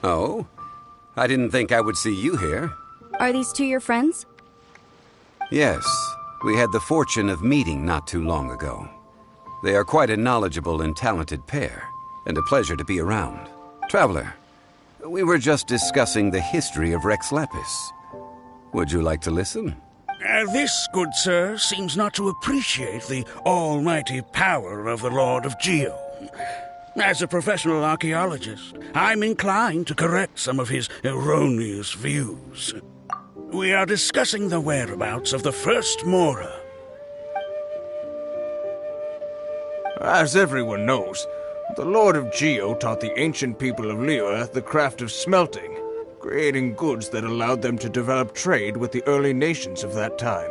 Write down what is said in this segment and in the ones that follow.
Oh? I didn't think I would see you here. Are these two your friends? Yes, we had the fortune of meeting not too long ago. They are quite a knowledgeable and talented pair, and a pleasure to be around. Traveler, we were just discussing the history of Rex Lapis. Would you like to listen? This, good sir, seems not to appreciate the almighty power of the Lord of Geo. As a professional archaeologist, I'm inclined to correct some of his erroneous views. We are discussing the whereabouts of the first Mora. As everyone knows, the Lord of Geo taught the ancient people of Liyue the craft of smelting, creating goods that allowed them to develop trade with the early nations of that time.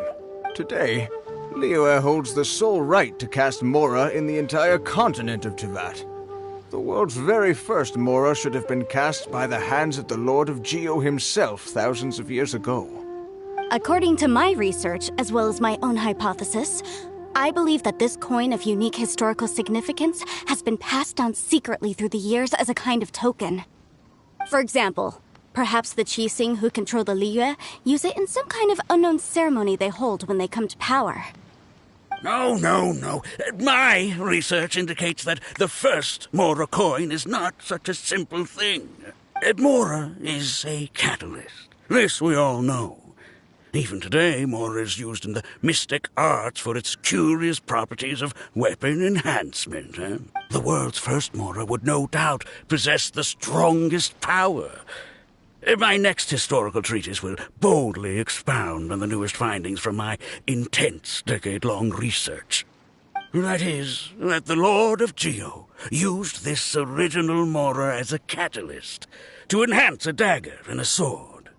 Today, Liyue holds the sole right to cast Mora in the entire continent of Teyvat. The world's very first Mora should have been cast by the hands of the Lord of Geo himself thousands of years ago. According to my research, as well as my own hypothesis, I believe that this coin of unique historical significance has been passed down secretly through the years as a kind of token. For example, perhaps the Qixing who control the Liyue use it in some kind of unknown ceremony they hold when they come to power. No. My research indicates that the first Mora coin is not such a simple thing. Mora is a catalyst. This we all know. Even today, Mora is used in the mystic arts for its curious properties of weapon enhancement. The world's first Mora would no doubt possess the strongest power. My next historical treatise will boldly expound on the newest findings from my intense decade-long research. That is, that the Lord of Geo used this original Mora as a catalyst to enhance a dagger and a sword.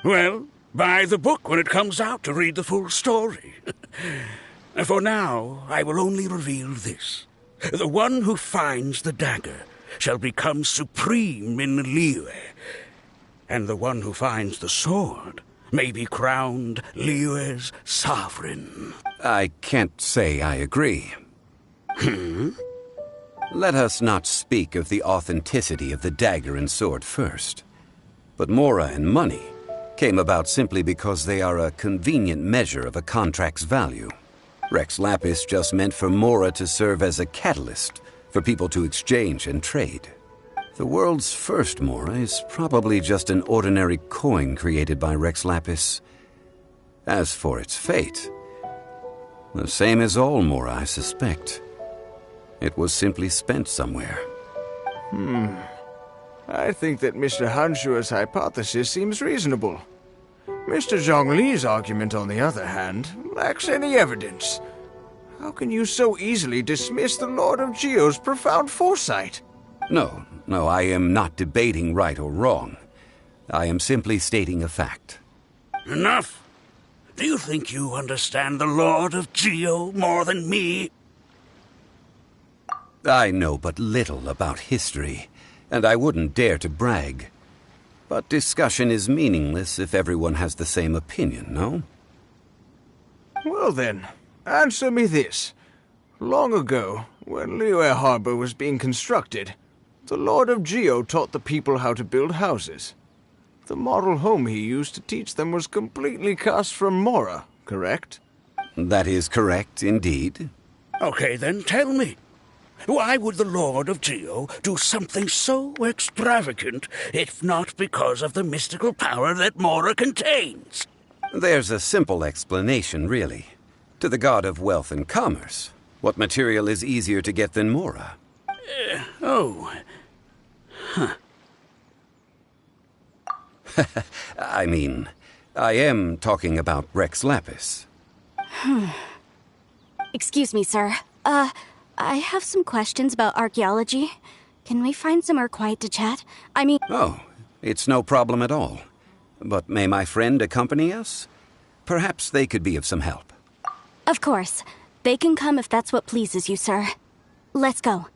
Well, buy the book when it comes out to read the full story. For now, I will only reveal this. The one who finds the dagger shall become supreme in Liyue, and the one who finds the sword may be crowned Liyue's sovereign. I can't say I agree. Let us not speak of the authenticity of the dagger and sword first. But Mora and money came about simply because they are a convenient measure of a contract's value. Rex Lapis just meant for Mora to serve as a catalyst for people to exchange and trade. The world's first Mora is probably just an ordinary coin created by Rex Lapis. As for its fate, the same as all Mora, I suspect. It was simply spent somewhere. I think that Mr. Hanshua's hypothesis seems reasonable. Mr. Zhongli's argument, on the other hand, lacks any evidence. How can you so easily dismiss the Lord of Geo's profound foresight? No, I am not debating right or wrong. I am simply stating a fact. Enough! Do you think you understand the Lord of Geo more than me? I know but little about history, and I wouldn't dare to brag. But discussion is meaningless if everyone has the same opinion, no? Well then, answer me this. Long ago, when Liyue Harbor was being constructed, the Lord of Geo taught the people how to build houses. The model home he used to teach them was completely cast from Mora, correct? That is correct, indeed. Okay, then tell me. Why would the Lord of Geo do something so extravagant, if not because of the mystical power that Mora contains? There's a simple explanation, really. To the god of wealth and commerce, what material is easier to get than Mora? I mean, I am talking about Rex Lapis. Excuse me, sir. I have some questions about archaeology. Can we find somewhere quiet to chat? Oh, it's no problem at all. But may my friend accompany us? Perhaps they could be of some help. Of course. They can come if that's what pleases you, sir. Let's go.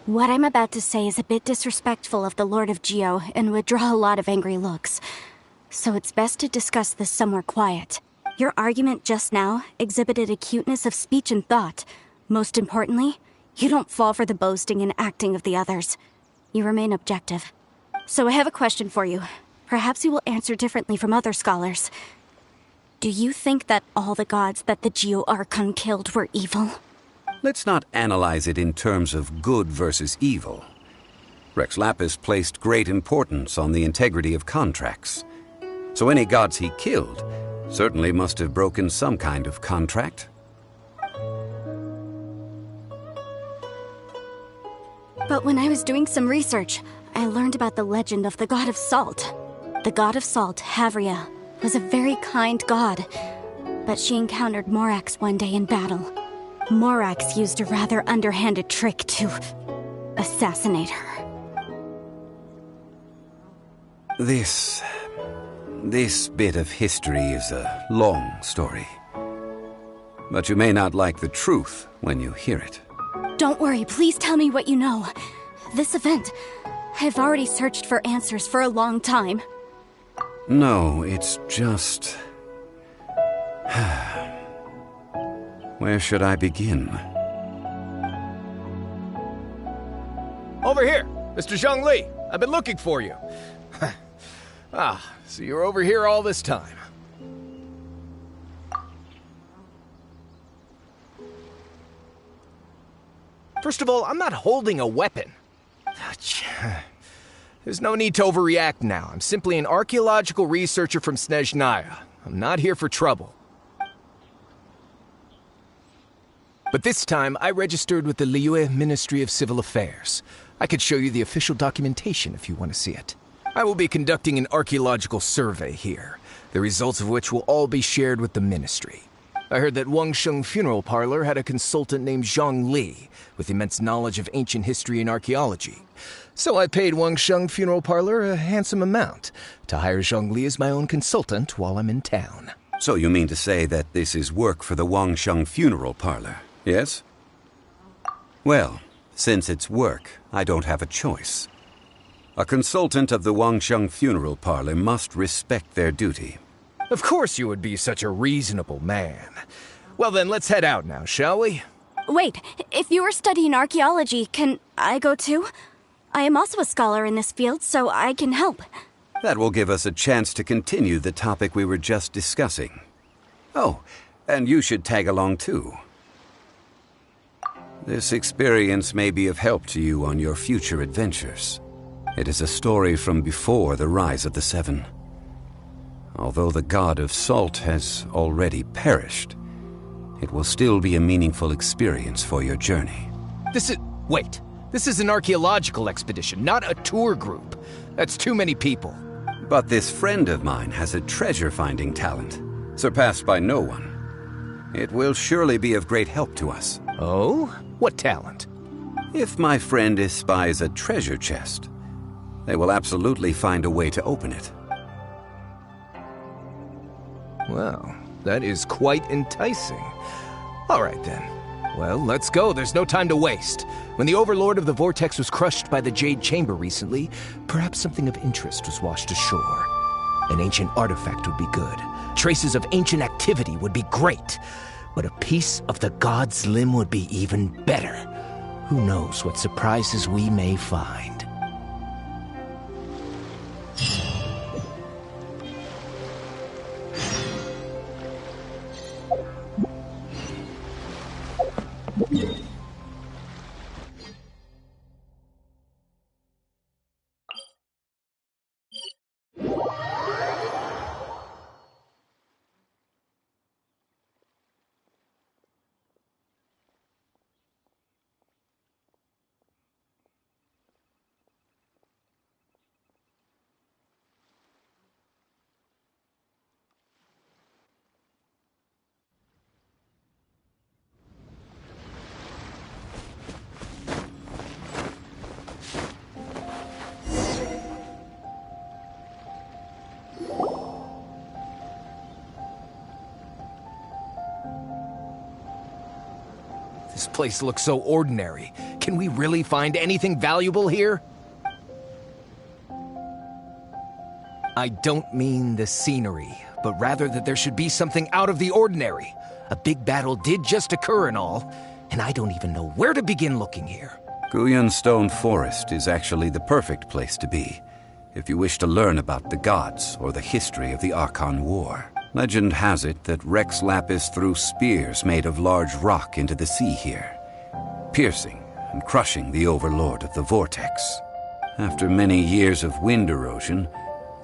What I'm about to say is a bit disrespectful of the Lord of Geo and would draw a lot of angry looks. So it's best to discuss this somewhere quiet. Your argument just now exhibited acuteness of speech and thought. Most importantly, you don't fall for the boasting and acting of the others. You remain objective. So I have a question for you. Perhaps you will answer differently from other scholars. Do you think that all the gods that the Geo Archon killed were evil? Let's not analyze it in terms of good versus evil. Rex Lapis placed great importance on the integrity of contracts. So any gods he killed certainly must have broken some kind of contract. But when I was doing some research, I learned about the legend of the god of salt. The god of salt, Havria, was a very kind god, but she encountered Morax one day in battle. Morax used a rather underhanded trick to assassinate her. This bit of history is a long story. But you may not like the truth when you hear it. Don't worry, please tell me what you know. This event, I've already searched for answers for a long time. No, it's just... Where should I begin? Over here, Mr. Zhongli. I've been looking for you. So you're over here all this time. First of all, I'm not holding a weapon. There's no need to overreact now. I'm simply an archaeological researcher from Snezhnaya. I'm not here for trouble. But this time, I registered with the Liyue Ministry of Civil Affairs. I could show you the official documentation if you want to see it. I will be conducting an archaeological survey here, the results of which will all be shared with the ministry. I heard that Wangsheng Funeral Parlor had a consultant named Zhongli, with immense knowledge of ancient history and archaeology. So I paid Wangsheng Funeral Parlor a handsome amount to hire Zhongli as my own consultant while I'm in town. So you mean to say that this is work for the Wangsheng Funeral Parlor, yes? Well, since it's work, I don't have a choice. A consultant of the Wangsheng Funeral Parlor must respect their duty. Of course you would be such a reasonable man. Well then, let's head out now, shall we? Wait, if you are studying archaeology, can I go too? I am also a scholar in this field, so I can help. That will give us a chance to continue the topic we were just discussing. Oh, and you should tag along too. This experience may be of help to you on your future adventures. It is a story from before the rise of the Seven. Although the god of salt has already perished, it will still be a meaningful experience for your journey. Wait. This is an archaeological expedition, not a tour group. That's too many people. But this friend of mine has a treasure-finding talent, surpassed by no one. It will surely be of great help to us. Oh? What talent? If my friend espies a treasure chest, they will absolutely find a way to open it. Well, that is quite enticing. All right then. Well, let's go. There's no time to waste. When the Overlord of the Vortex was crushed by the Jade Chamber recently, perhaps something of interest was washed ashore. An ancient artifact would be good. Traces of ancient activity would be great. But a piece of the god's limb would be even better. Who knows what surprises we may find. This place looks so ordinary. Can we really find anything valuable here? I don't mean the scenery, but rather that there should be something out of the ordinary. A big battle did just occur and all, and I don't even know where to begin looking here. Guyun Stone Forest is actually the perfect place to be, if you wish to learn about the gods or the history of the Archon War. Legend has it that Rex Lapis threw spears made of large rock into the sea here, piercing and crushing the overlord of the vortex. After many years of wind erosion,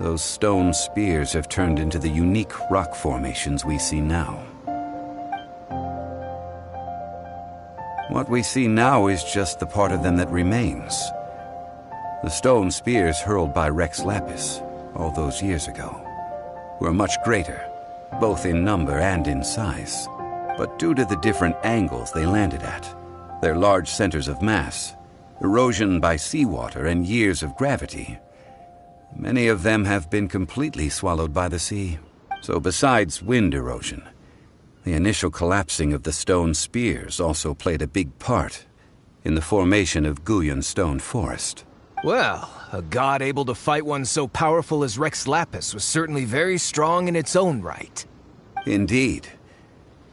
those stone spears have turned into the unique rock formations we see now. What we see now is just the part of them that remains. The stone spears hurled by Rex Lapis all those years ago were much greater, both in number and in size. But due to the different angles they landed at, their large centers of mass, erosion by seawater, and years of gravity, many of them have been completely swallowed by the sea. So besides wind erosion, the initial collapsing of the stone spears also played a big part in the formation of Guyun Stone Forest. Well, a god able to fight one so powerful as Rex Lapis was certainly very strong in its own right. Indeed.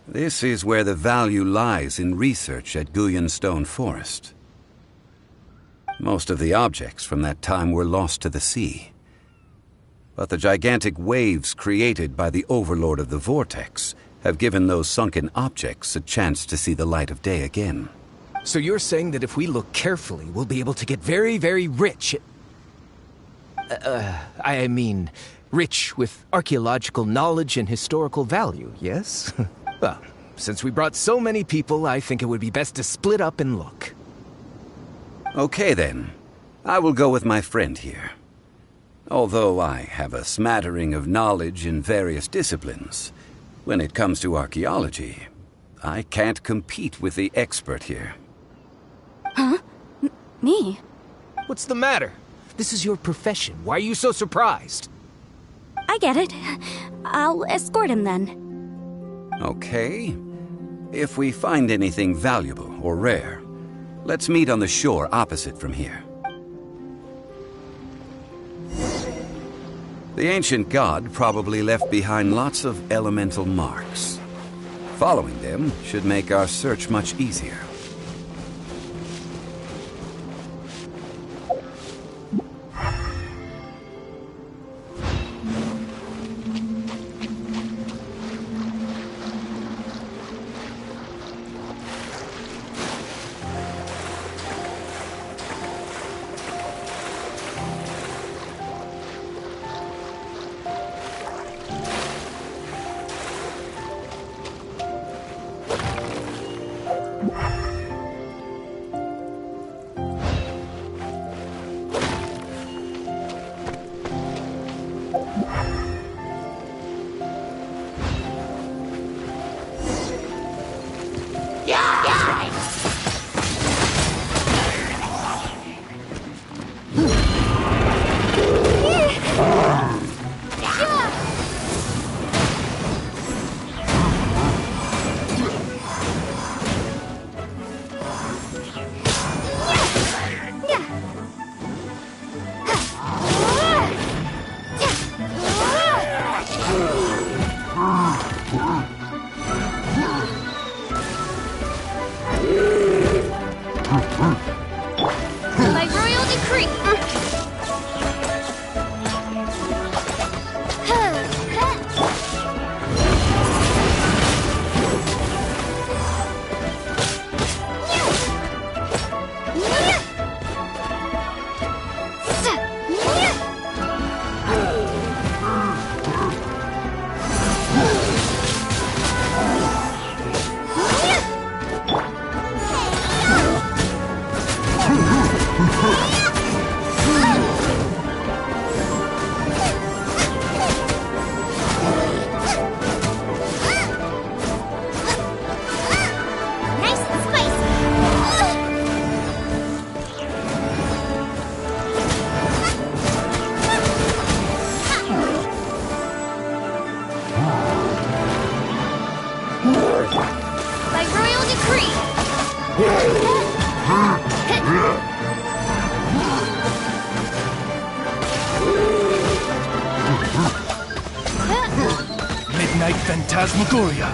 This is where the value lies in research at Guyun Stone Forest. Most of the objects from that time were lost to the sea. But the gigantic waves created by the overlord of the vortex have given those sunken objects a chance to see the light of day again. So you're saying that if we look carefully, we'll be able to get very, very rich. I mean, rich with archaeological knowledge and historical value, yes? Well, since we brought so many people, I think it would be best to split up and look. Okay then. I will go with my friend here. Although I have a smattering of knowledge in various disciplines, when it comes to archaeology, I can't compete with the expert here. Huh? Me? What's the matter? This is your profession. Why are you so surprised? I get it. I'll escort him then. Okay. If we find anything valuable or rare, let's meet on the shore opposite from here. The ancient god probably left behind lots of elemental marks. Following them should make our search much easier. By royal decree. Nice and spicy. By royal decree. Midnight Phantasmagoria.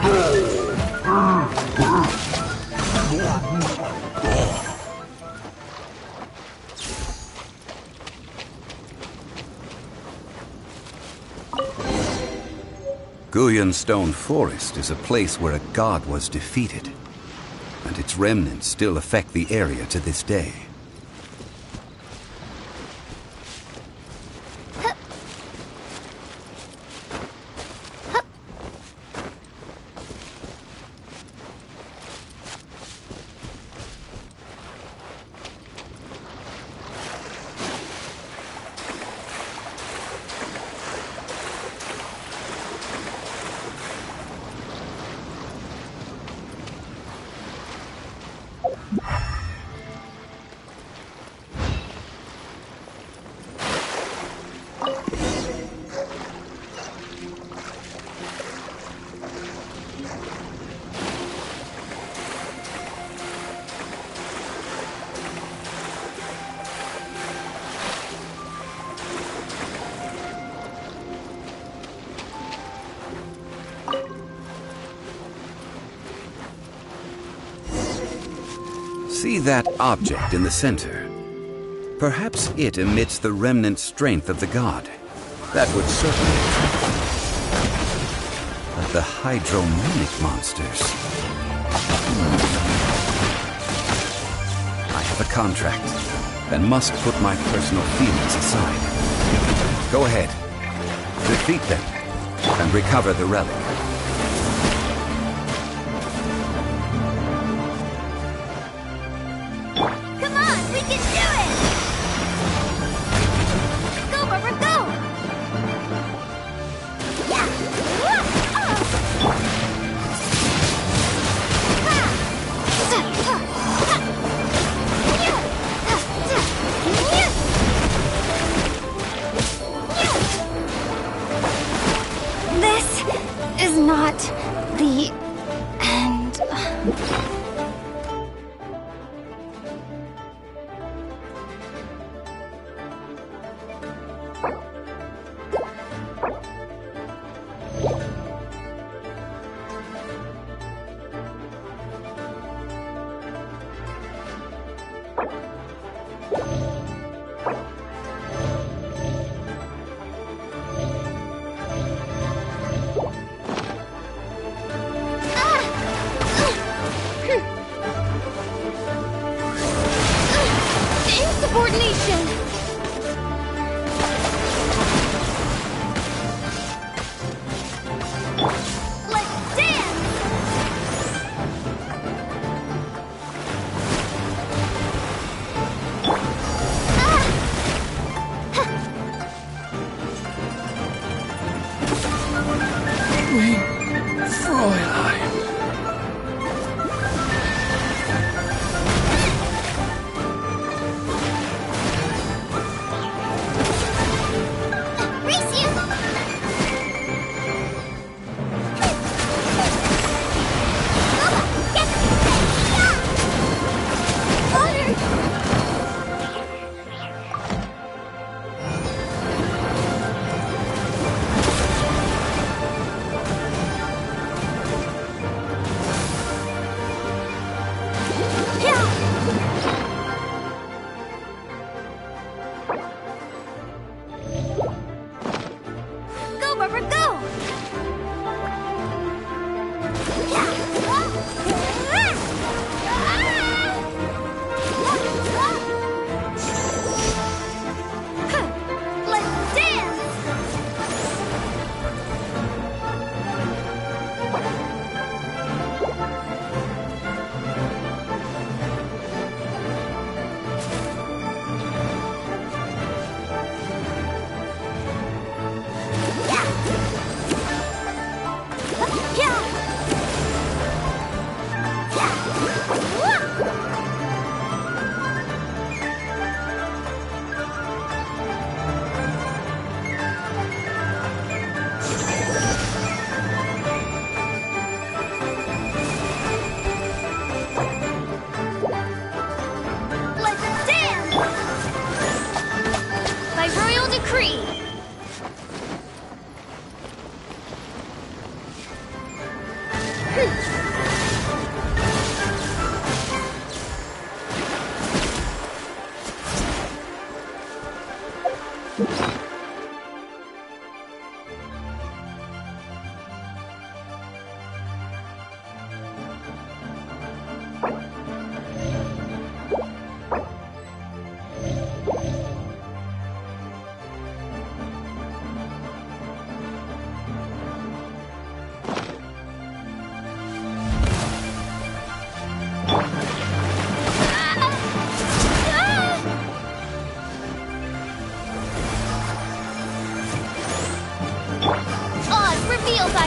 Guyan Stone Forest is a place where a god was defeated, and its remnants still affect the area to this day. See that object in the center? Perhaps it emits the remnant strength of the god. That would certainly attract them. But the hydromonic monsters... I have a contract, and must put my personal feelings aside. Go ahead. Defeat them, and recover the relic. Not the end.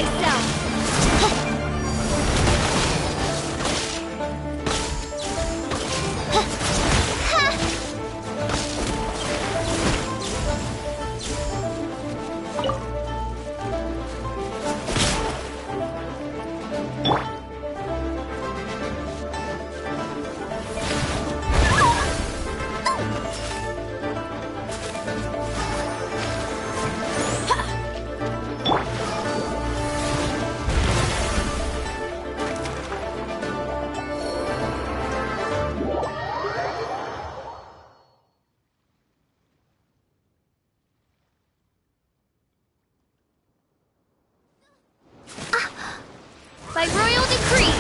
thyself! By royal decree!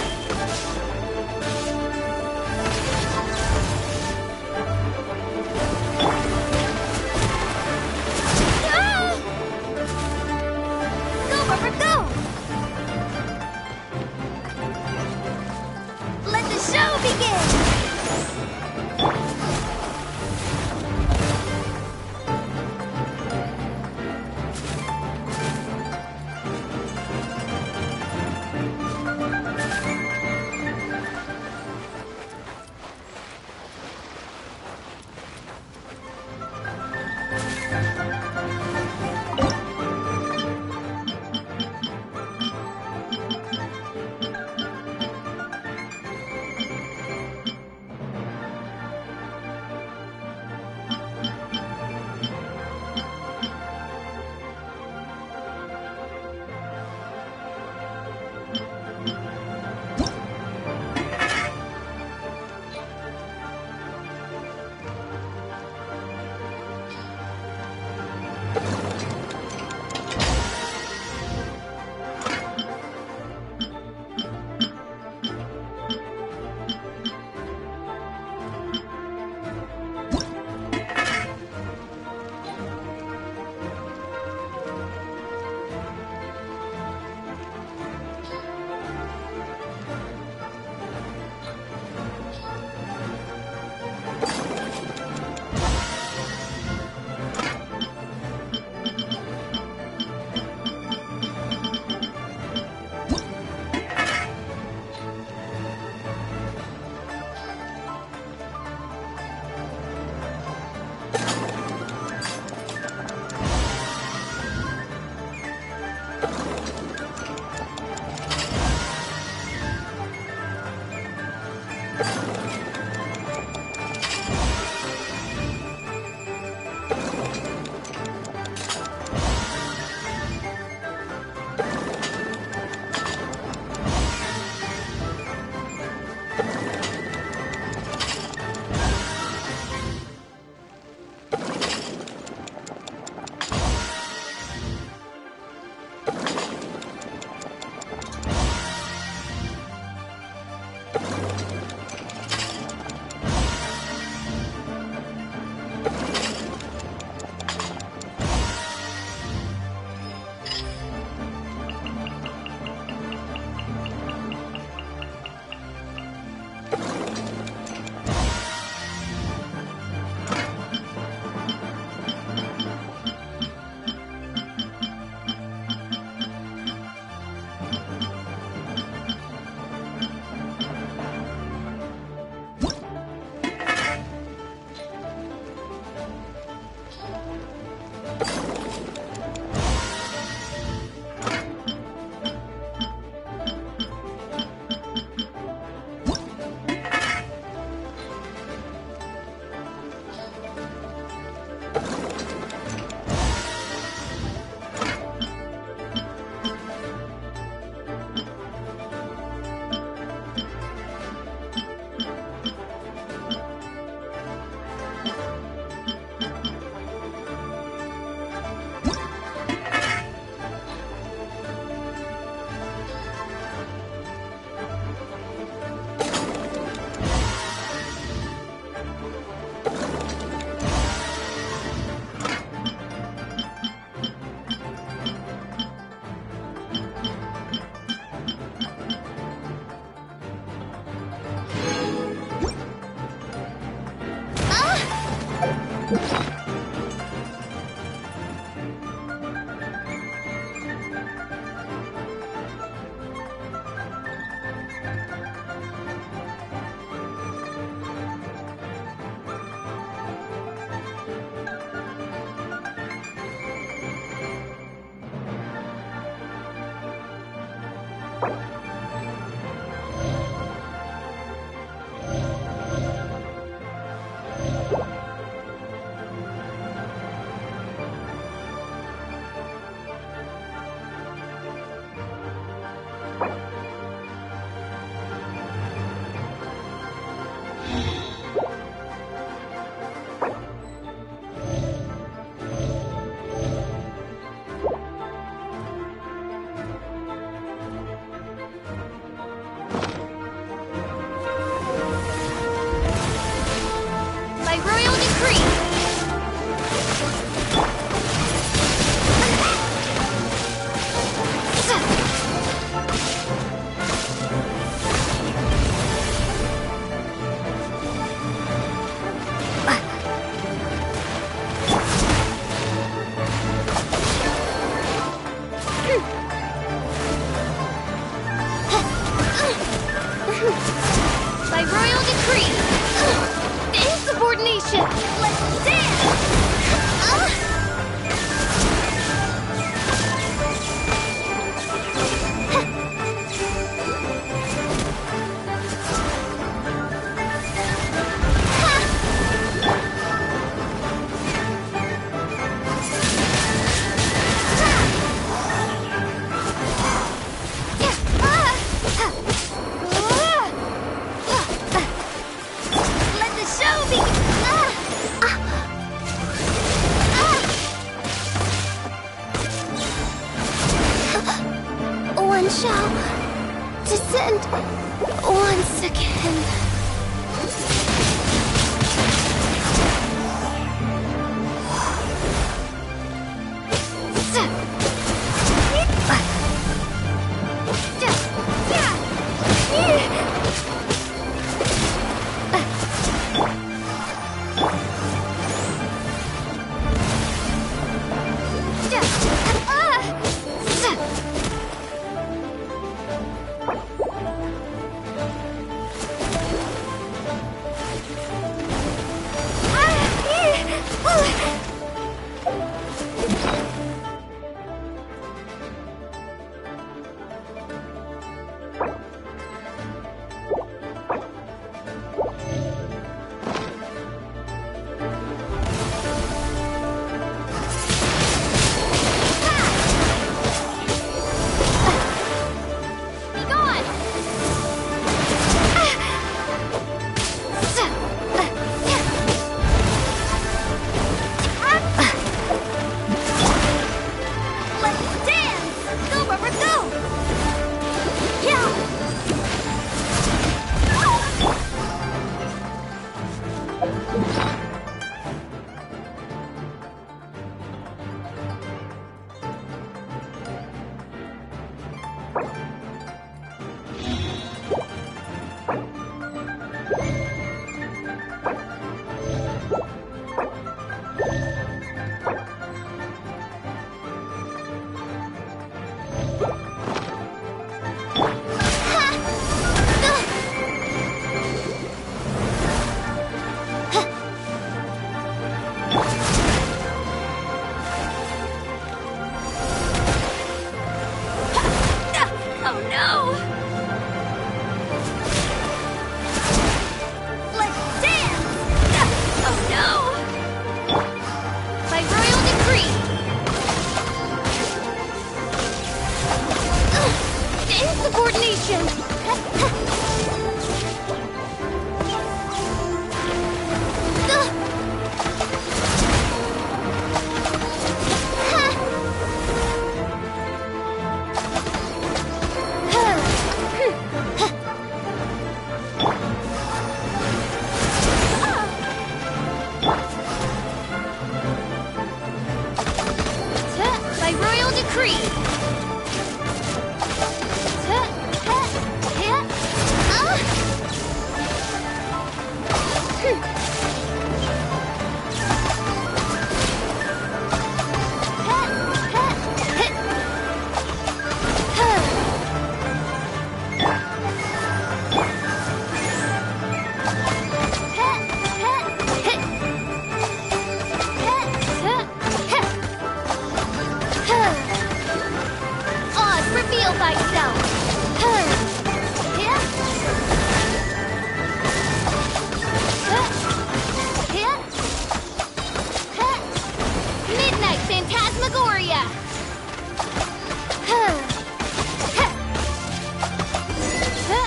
Ah! Go, Rubber, go! Let the show begin! By royal decree, insubordination. Let's dance. One shall descend once again.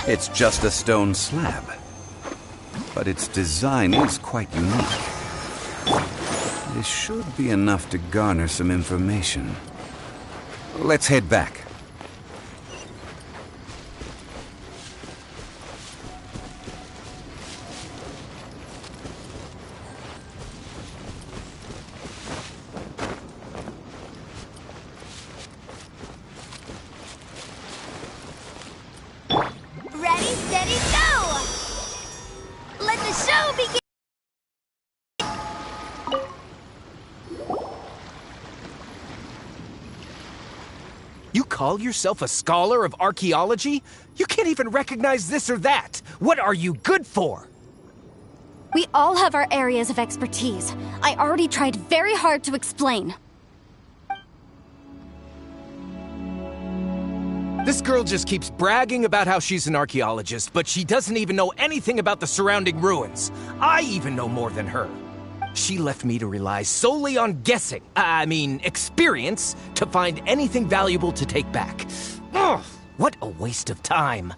It's just a stone slab, but its design is quite unique. This should be enough to garner some information. Let's head back. Ready, steady, go! Let the show begin! You call yourself a scholar of archaeology? You can't even recognize this or that. What are you good for? We all have our areas of expertise. I already tried very hard to explain. This girl just keeps bragging about how she's an archaeologist, but she doesn't even know anything about the surrounding ruins. I even know more than her. She left me to rely solely on guessing, experience, to find anything valuable to take back. Ugh, what a waste of time.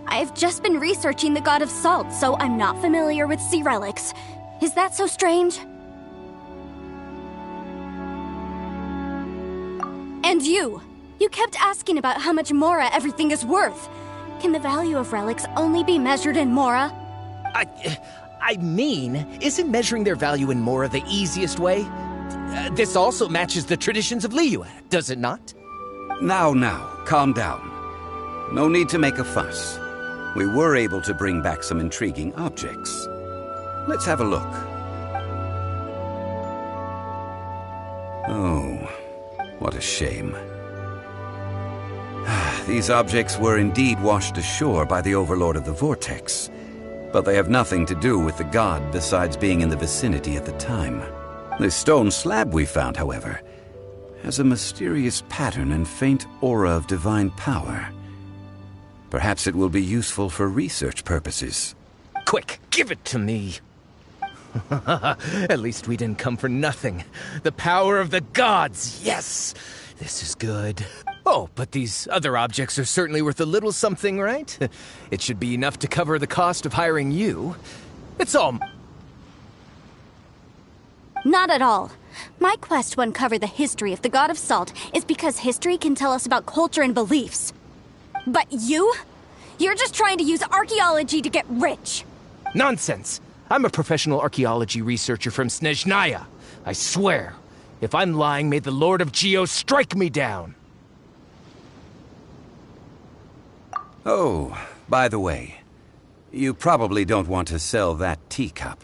I've just been researching the God of Salt, so I'm not familiar with sea relics. Is that so strange? And you! You kept asking about how much Mora everything is worth. Can the value of relics only be measured in Mora? Isn't measuring their value in Mora the easiest way? This also matches the traditions of Liyue, does it not? Now, calm down. No need to make a fuss. We were able to bring back some intriguing objects. Let's have a look. Oh, what a shame. These objects were indeed washed ashore by the Overlord of the Vortex, but they have nothing to do with the god besides being in the vicinity at the time. The stone slab we found, however, has a mysterious pattern and faint aura of divine power. Perhaps it will be useful for research purposes. Quick, give it to me. At least we didn't come for nothing. The power of the gods, yes! This is good. Oh, but these other objects are certainly worth a little something, right? It should be enough to cover the cost of hiring you. It's all... Not at all. My quest to uncover the history of the God of Salt is because history can tell us about culture and beliefs. But you? You're just trying to use archaeology to get rich. Nonsense! I'm a professional archaeology researcher from Snezhnaya. I swear, if I'm lying, may the Lord of Geo strike me down. Oh, by the way, you probably don't want to sell that teacup.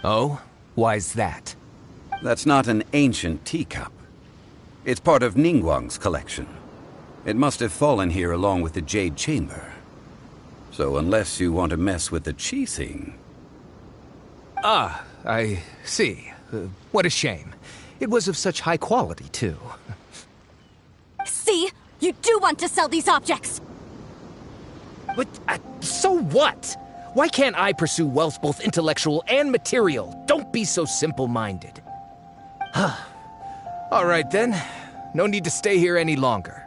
Oh? Why's that? That's not an ancient teacup. It's part of Ningguang's collection. It must have fallen here along with the Jade Chamber. So unless you want to mess with the Qixing... Ah, I see. What a shame. It was of such high quality, too. See? You do want to sell these objects! But, so what? Why can't I pursue wealth both intellectual and material? Don't be so simple-minded. All right, then. No need to stay here any longer.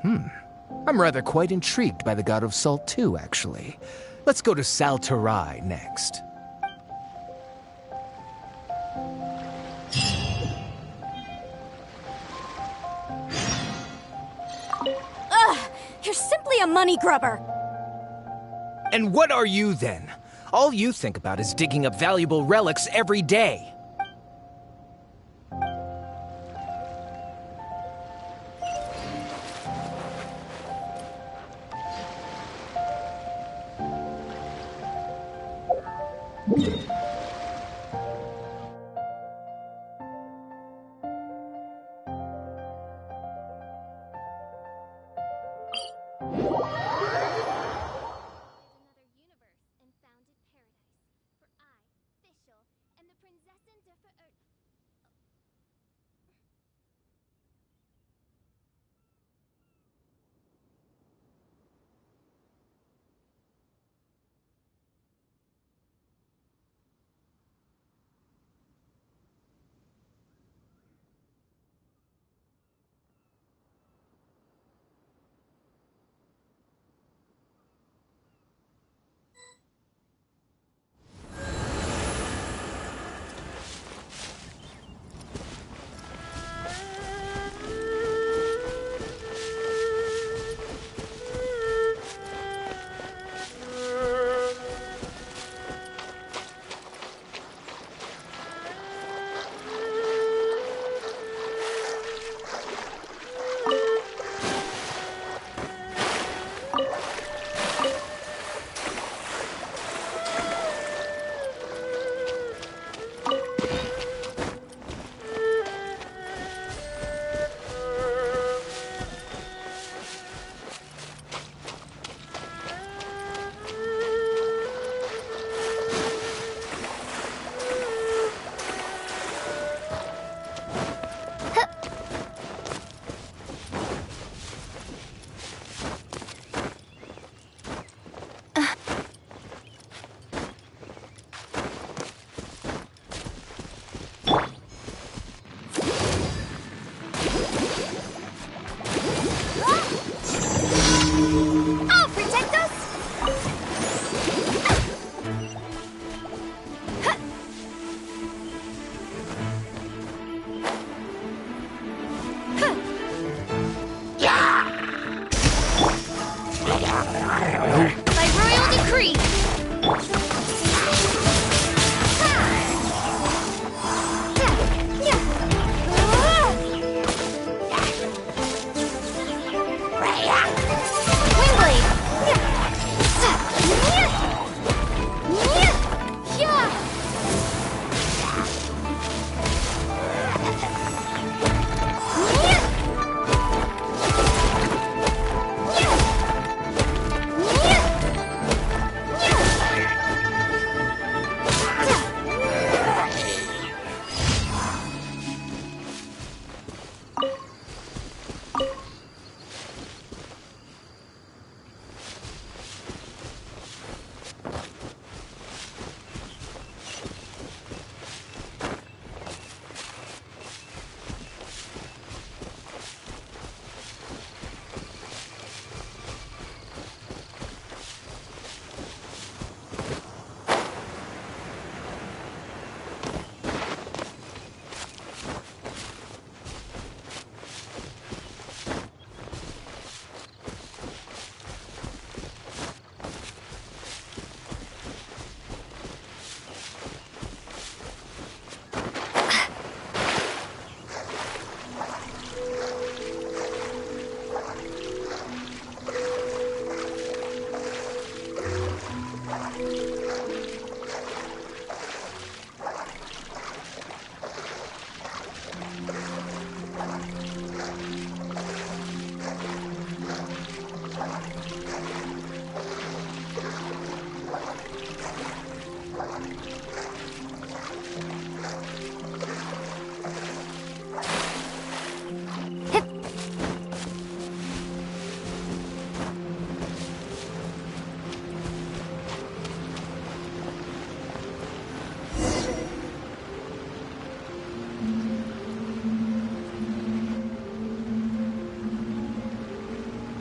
I'm rather quite intrigued by the God of Salt, too, actually. Let's go to Saltarai next. Ugh! You're simply a money grubber! And what are you, then? All you think about is digging up valuable relics every day.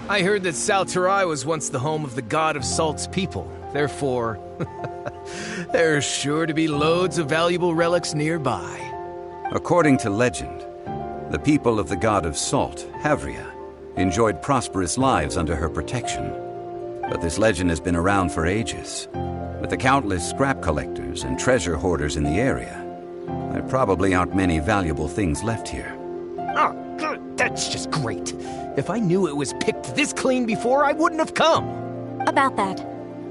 I heard that Salterai was once the home of the god of Salt's people. Therefore, there's sure to be loads of valuable relics nearby. According to legend, the people of the god of Salt, Havria, enjoyed prosperous lives under her protection. But this legend has been around for ages. With the countless scrap collectors and treasure hoarders in the area, there probably aren't many valuable things left here. Oh, good. That's just great. If I knew it was picked this clean before, I wouldn't have come. About that,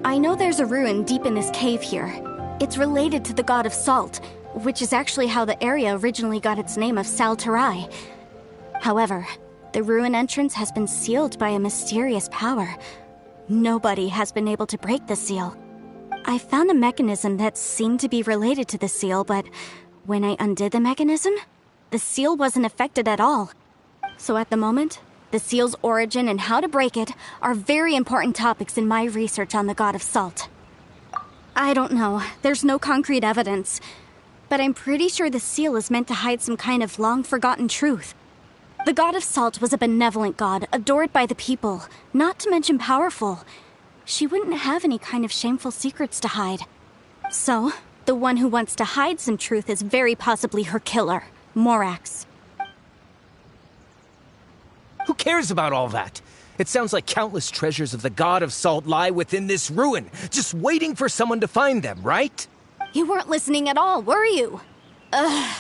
I know there's a ruin deep in this cave here. It's related to the god of Salt, which is actually how the area originally got its name of Salterai. However, the ruin entrance has been sealed by a mysterious power. Nobody has been able to break the seal. I found a mechanism that seemed to be related to the seal, but when I undid the mechanism, the seal wasn't affected at all. So at the moment, the seal's origin and how to break it are very important topics in my research on the god of Salt. I don't know, there's no concrete evidence, but I'm pretty sure the seal is meant to hide some kind of long-forgotten truth. The god of Salt was a benevolent god, adored by the people, not to mention powerful. She wouldn't have any kind of shameful secrets to hide. So, the one who wants to hide some truth is very possibly her killer, Morax. Who cares about all that? It sounds like countless treasures of the god of Salt lie within this ruin, just waiting for someone to find them, right? You weren't listening at all, were you? Ugh.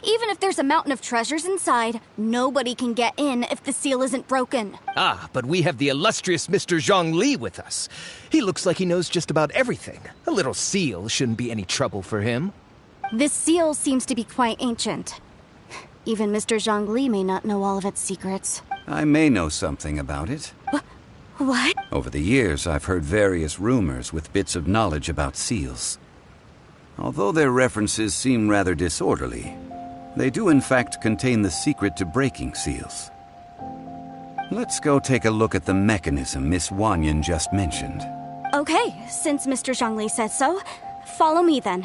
Even if there's a mountain of treasures inside, nobody can get in if the seal isn't broken. Ah, but we have the illustrious Mr. Zhongli with us. He looks like he knows just about everything. A little seal shouldn't be any trouble for him. This seal seems to be quite ancient. Even Mr. Zhongli may not know all of its secrets. I may know something about it. What? Over the years, I've heard various rumors with bits of knowledge about seals. Although their references seem rather disorderly, they do in fact contain the secret to breaking seals. Let's go take a look at the mechanism Miss Wanyan just mentioned. Okay, since Mr. Zhongli says so, follow me then.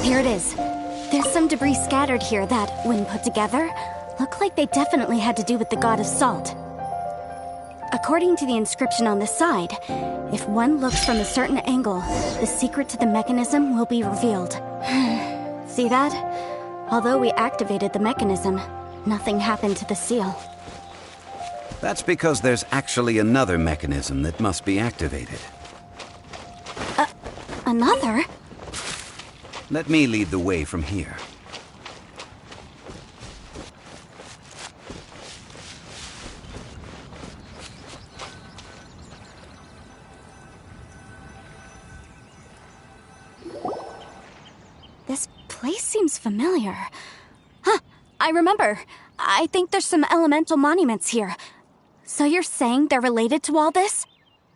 Here it is. There's some debris scattered here that, when put together, look like they definitely had to do with the god of Salt. According to the inscription on the side, if one looks from a certain angle, the secret to the mechanism will be revealed. See that? Although we activated the mechanism, nothing happened to the seal. That's because there's actually another mechanism that must be activated. Another? Let me lead the way from here. This place seems familiar. Huh, I remember. I think there's some elemental monuments here. So you're saying they're related to all this?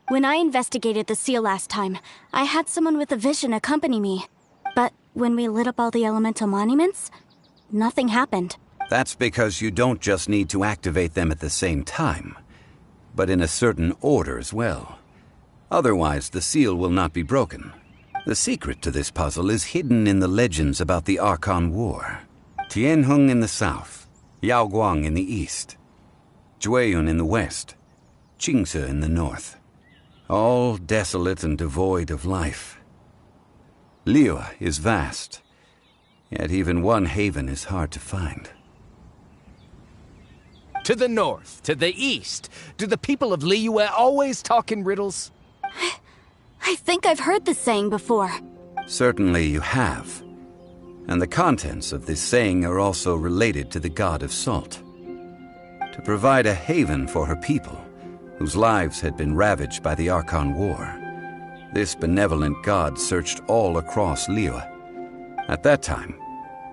When I investigated the seal last time, I had someone with a vision accompany me. But when we lit up all the elemental monuments, nothing happened. That's because you don't just need to activate them at the same time, but in a certain order as well. Otherwise, the seal will not be broken. The secret to this puzzle is hidden in the legends about the Archon War. Tianheng in the south, Yaoguang in the east, Jueyun in the west, Qingce in the north. All desolate and devoid of life. Liyue is vast, yet even one haven is hard to find. To the north, to the east. Do the people of Liyue always talk in riddles? I think I've heard this saying before. Certainly you have. And the contents of this saying are also related to the god of Salt. To provide a haven for her people, whose lives had been ravaged by the Archon War, this benevolent god searched all across Liyue. At that time,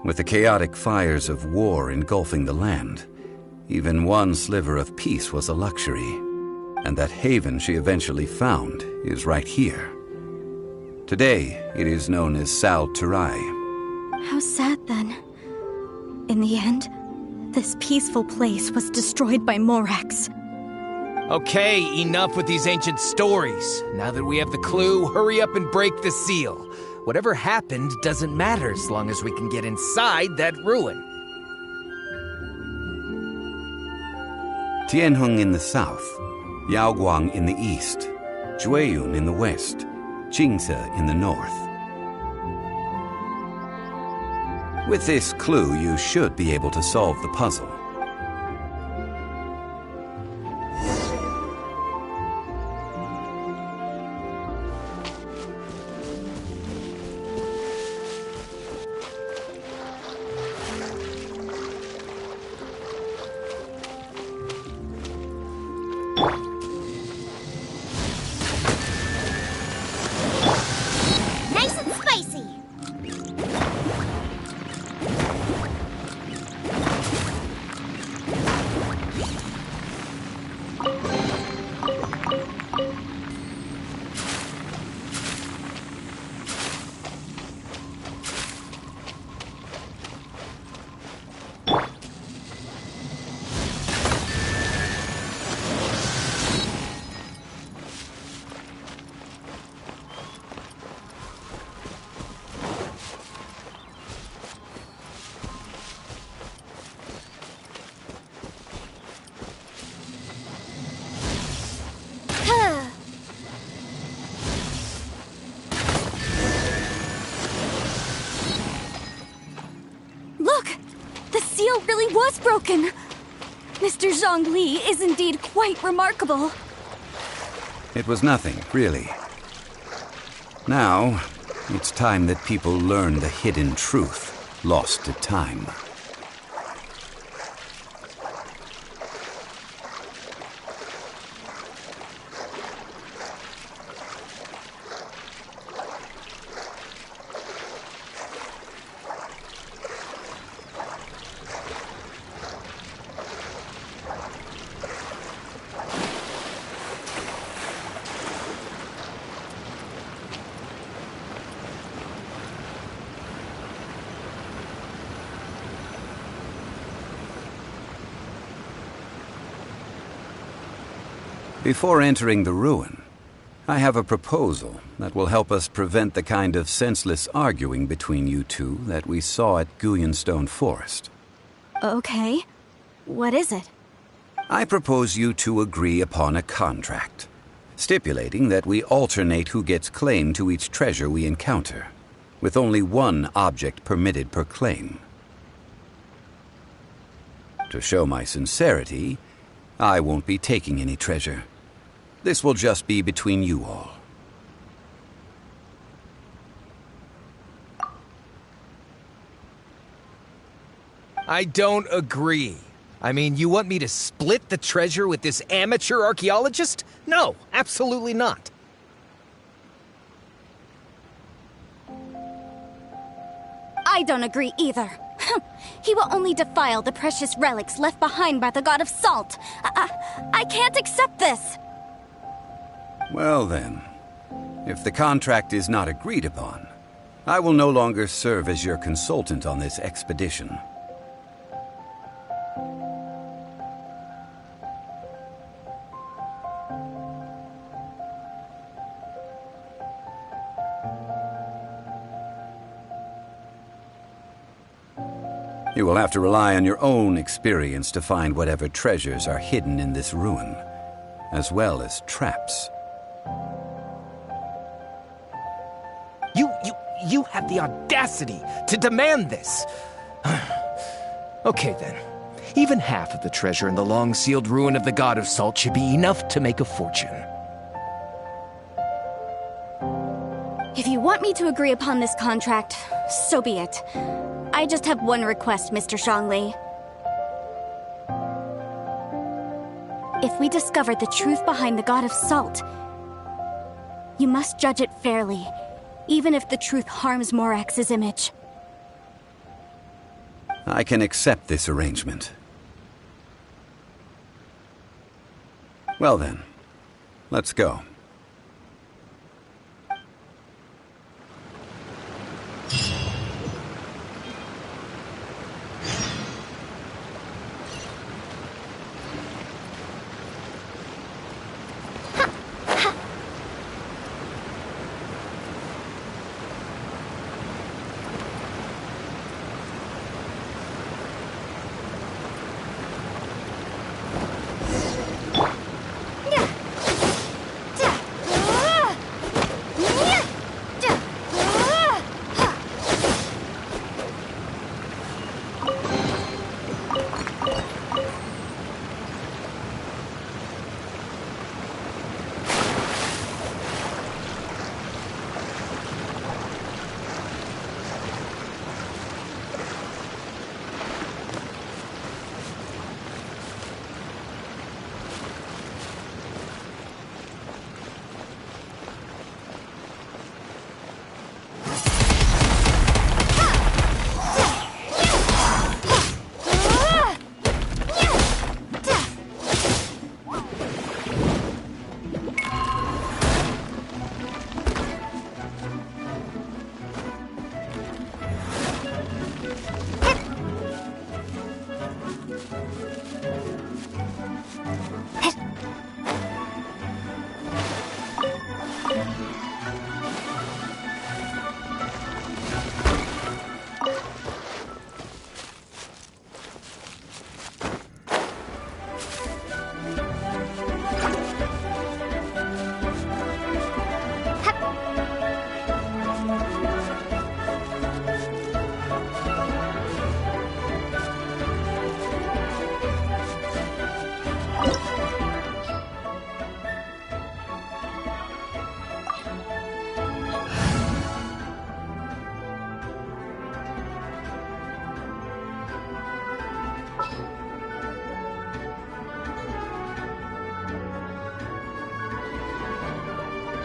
with the chaotic fires of war engulfing the land, even one sliver of peace was a luxury, and that haven she eventually found is right here. Today, it is known as Sal Turai. How sad then. In the end, this peaceful place was destroyed by Morax. Okay, enough with these ancient stories. Now that we have the clue, hurry up and break the seal. Whatever happened doesn't matter as long as we can get inside that ruin. Tianheng in the south, Yaoguang in the east, Jueyun in the west, Jingce in the north. With this clue, you should be able to solve the puzzle. Nice and spicy. Look! The seal really was broken! Mr. Zhongli is indeed quite remarkable. It was nothing, really. Now, it's time that people learn the hidden truth lost to time. Before entering the ruin, I have a proposal that will help us prevent the kind of senseless arguing between you two that we saw at Guyenstone Forest. Okay. What is it? I propose you two agree upon a contract, stipulating that we alternate who gets claim to each treasure we encounter, with only one object permitted per claim. To show my sincerity, I won't be taking any treasure. This will just be between you all. I don't agree. I mean, you want me to split the treasure with this amateur archaeologist? No, absolutely not. I don't agree either. He will only defile the precious relics left behind by the god of salt. I can't accept this. Well then, if the contract is not agreed upon, I will no longer serve as your consultant on this expedition. You will have to rely on your own experience to find whatever treasures are hidden in this ruin, as well as traps. You have the audacity to demand this. Okay then. Even half of the treasure in the long-sealed ruin of the God of Salt should be enough to make a fortune. If you want me to agree upon this contract, so be it. I just have one request, Mr. Zhongli. If we discover the truth behind the God of Salt, You must judge it fairly, even if the truth harms Morax's image. I can accept this arrangement. Well then, let's go.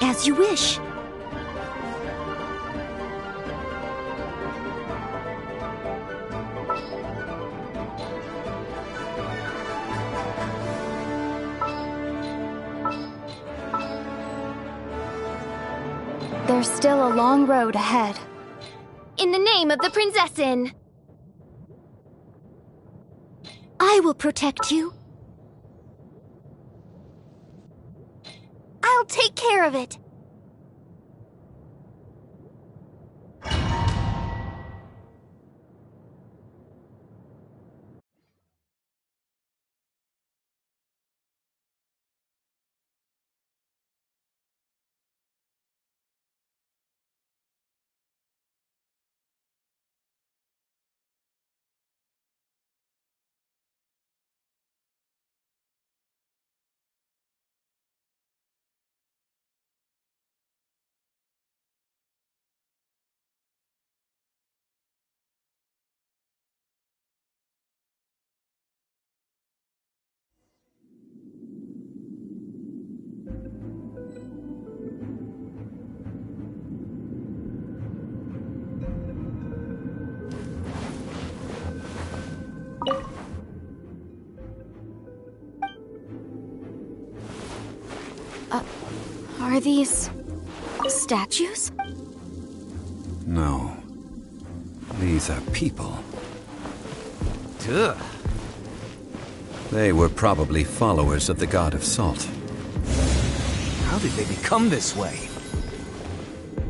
As you wish. There's still a long road ahead. In the name of the Prinzessin! I will protect you. I'll take care of it! Are these statues? No. These are people. Ugh. They were probably followers of the god of salt. How did they become this way?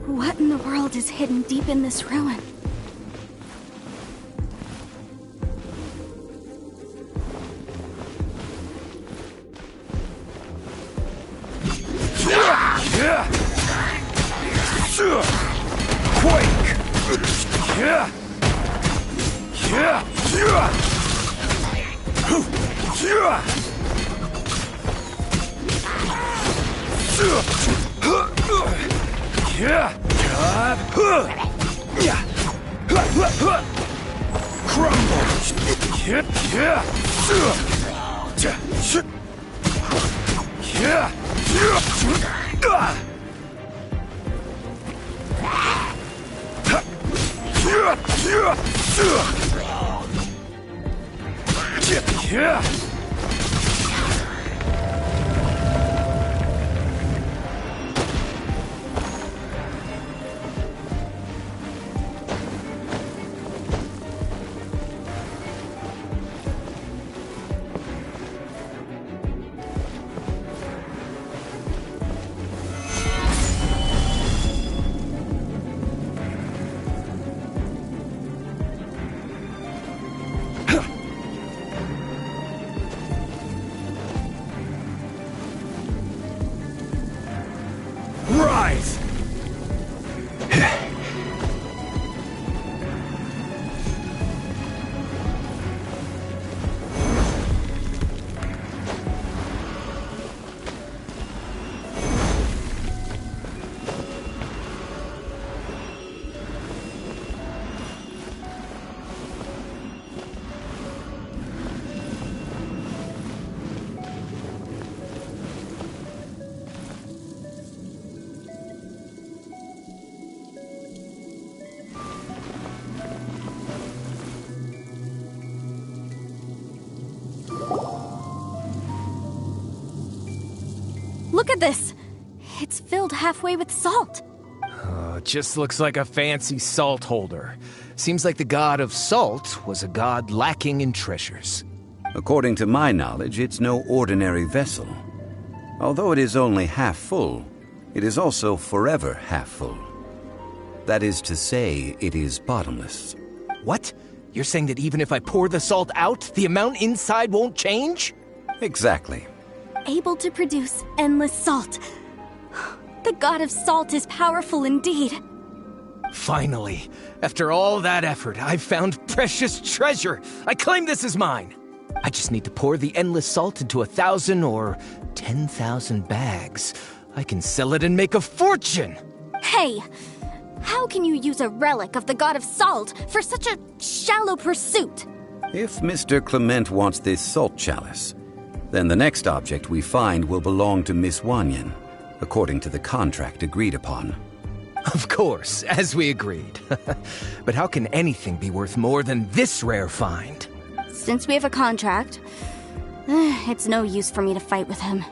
What in the world is hidden deep in this ruin? Rise! Look at this! It's filled halfway with salt. It just looks like a fancy salt holder. Seems like the god of salt was a god lacking in treasures. According to my knowledge, it's no ordinary vessel. Although it is only half full, it is also forever half full. That is to say, it is bottomless. What? You're saying that even if I pour the salt out, the amount inside won't change? Exactly. Able to produce endless salt. The god of salt is powerful indeed. Finally, after all that effort, I've found precious treasure. I claim this as mine. I just need to pour the endless salt into 1,000 or 10,000 bags. I can sell it and make a fortune. Hey, how can you use a relic of the god of salt for such a shallow pursuit? If Mr. Clement wants this salt chalice, then the next object we find will belong to Miss Wanyan, according to the contract agreed upon. Of course, as we agreed. But how can anything be worth more than this rare find? Since we have a contract, it's no use for me to fight with him.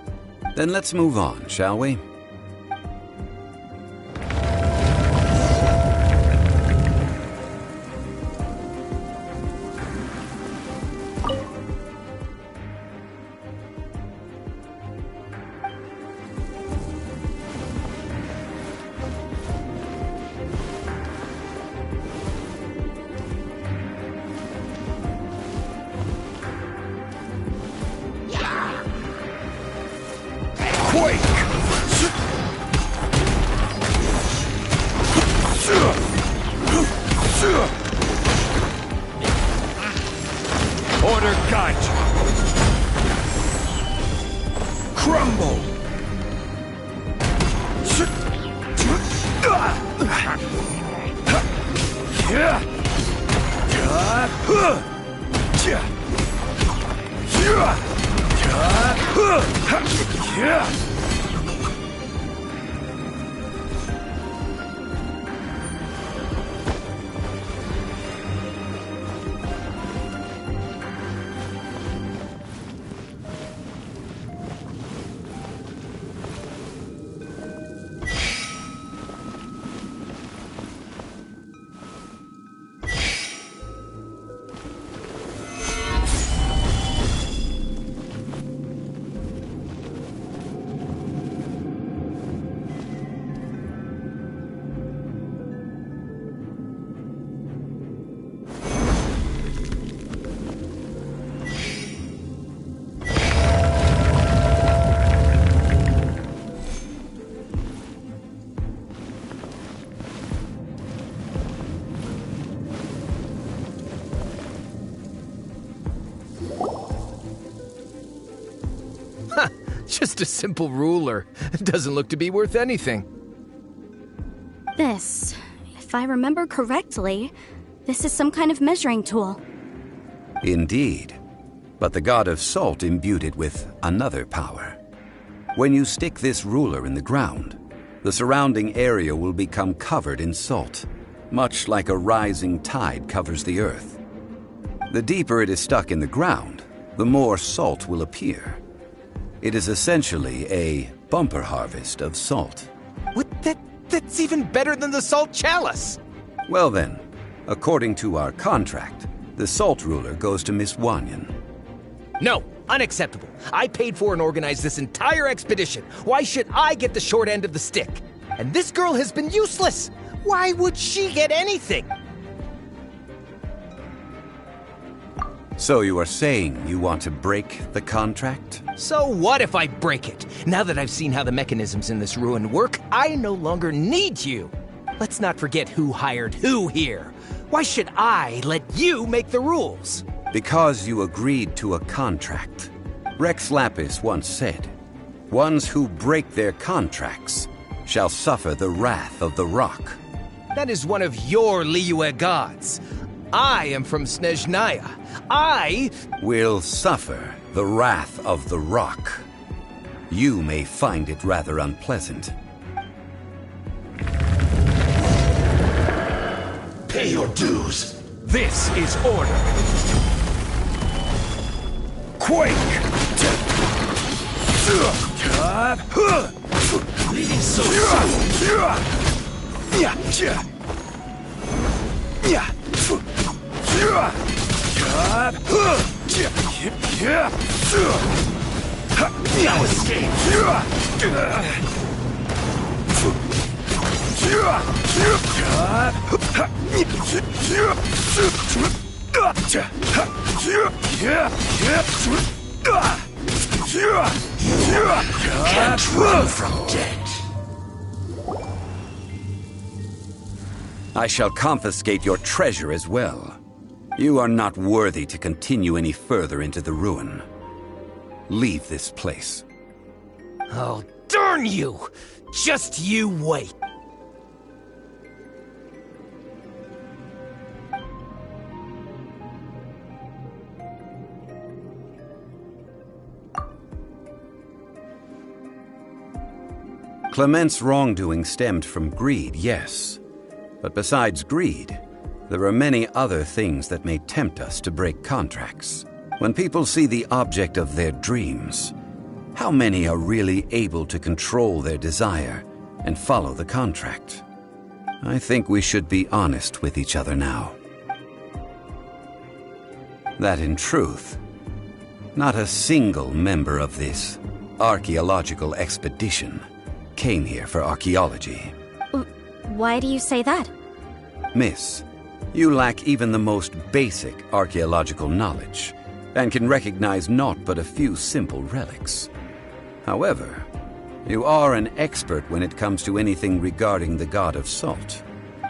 Then let's move on, shall we? Order guide you. Crumble. Just a simple ruler. It doesn't look to be worth anything. This, if I remember correctly, this is some kind of measuring tool. Indeed. But the god of salt imbued it with another power. When you stick this ruler in the ground, the surrounding area will become covered in salt. much like a rising tide covers the earth. The deeper it is stuck in the ground, the more salt will appear. It is essentially a bumper harvest of salt. What? That's even better than the salt chalice! Well then, according to our contract, the salt ruler goes to Miss Wanyan. No, unacceptable. I paid for and organized this entire expedition. Why should I get the short end of the stick? And this girl has been useless. Why would she get anything? So you are saying you want to break the contract? So what if I break it? Now that I've seen how the mechanisms in this ruin work, I no longer need you. Let's not forget who hired who here. Why should I let you make the rules? Because you agreed to a contract. Rex Lapis once said, "Ones who break their contracts shall suffer the wrath of the rock." That is one of your Liyue gods. I am from Snezhnaya. I will suffer the wrath of the rock. You may find it rather unpleasant. Pay your dues. This is order. Quake! Leading so now escape. Can't run from death. I shall confiscate your treasure as well. You are not worthy to continue any further into the ruin. Leave this place. Oh, darn you! Just you wait. Clement's wrongdoing stemmed from greed, yes. But besides greed, there are many other things that may tempt us to break contracts. When people see the object of their dreams, how many are really able to control their desire and follow the contract? I think we should be honest with each other now. That in truth, not a single member of this archaeological expedition came here for archaeology. Why do you say that? Miss, you lack even the most basic archaeological knowledge, and can recognize naught but a few simple relics. However, you are an expert when it comes to anything regarding the god of salt.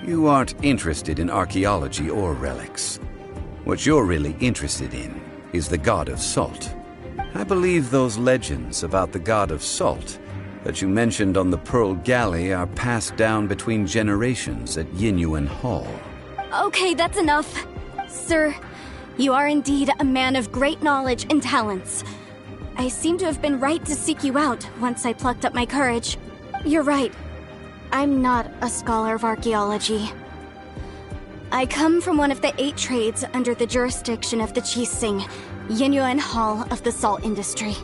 You aren't interested in archaeology or relics. What you're really interested in is the god of salt. I believe those legends about the god of salt that you mentioned on the Pearl Galley are passed down between generations at Yinyuan Hall. Okay, that's enough. Sir, you are indeed a man of great knowledge and talents. I seem to have been right to seek you out once I plucked up my courage. You're right. I'm not a scholar of archaeology. I come from one of the 8 trades under the jurisdiction of the Qixing, Yinyuan Hall of the salt industry.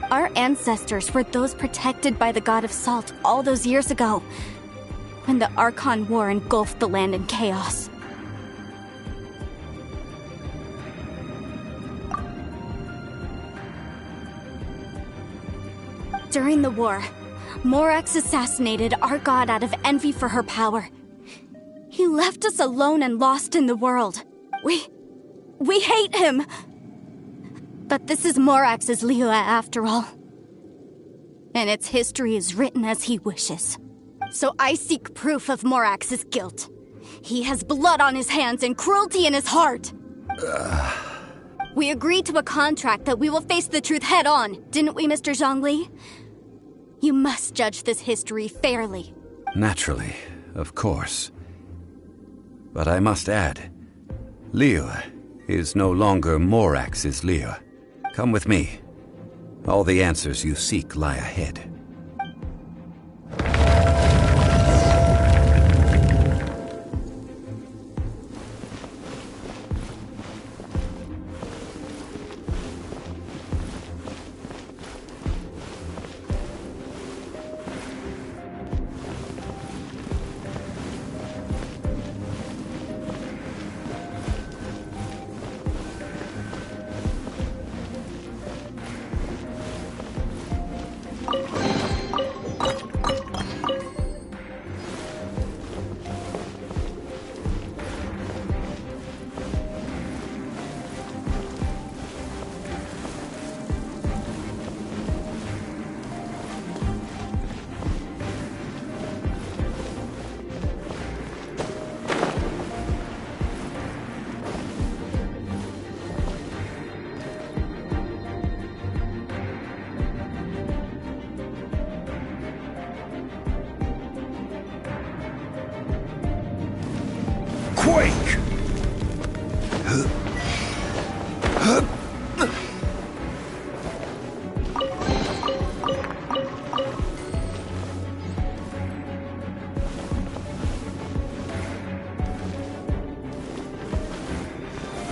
Our ancestors were those protected by the god of salt all those years ago, when the Archon War engulfed the land in chaos. During the war, Morax assassinated our god out of envy for her power. He left us alone and lost in the world. We hate him! But this is Morax's Liyue after all. And its history is written as he wishes. So I seek proof of Morax's guilt. He has blood on his hands and cruelty in his heart. We agreed to a contract that we will face the truth head on, didn't we, Mr. Zhongli? You must judge this history fairly. Naturally, of course. But I must add, Liyue is no longer Morax's Liyue. Come with me. All the answers you seek lie ahead.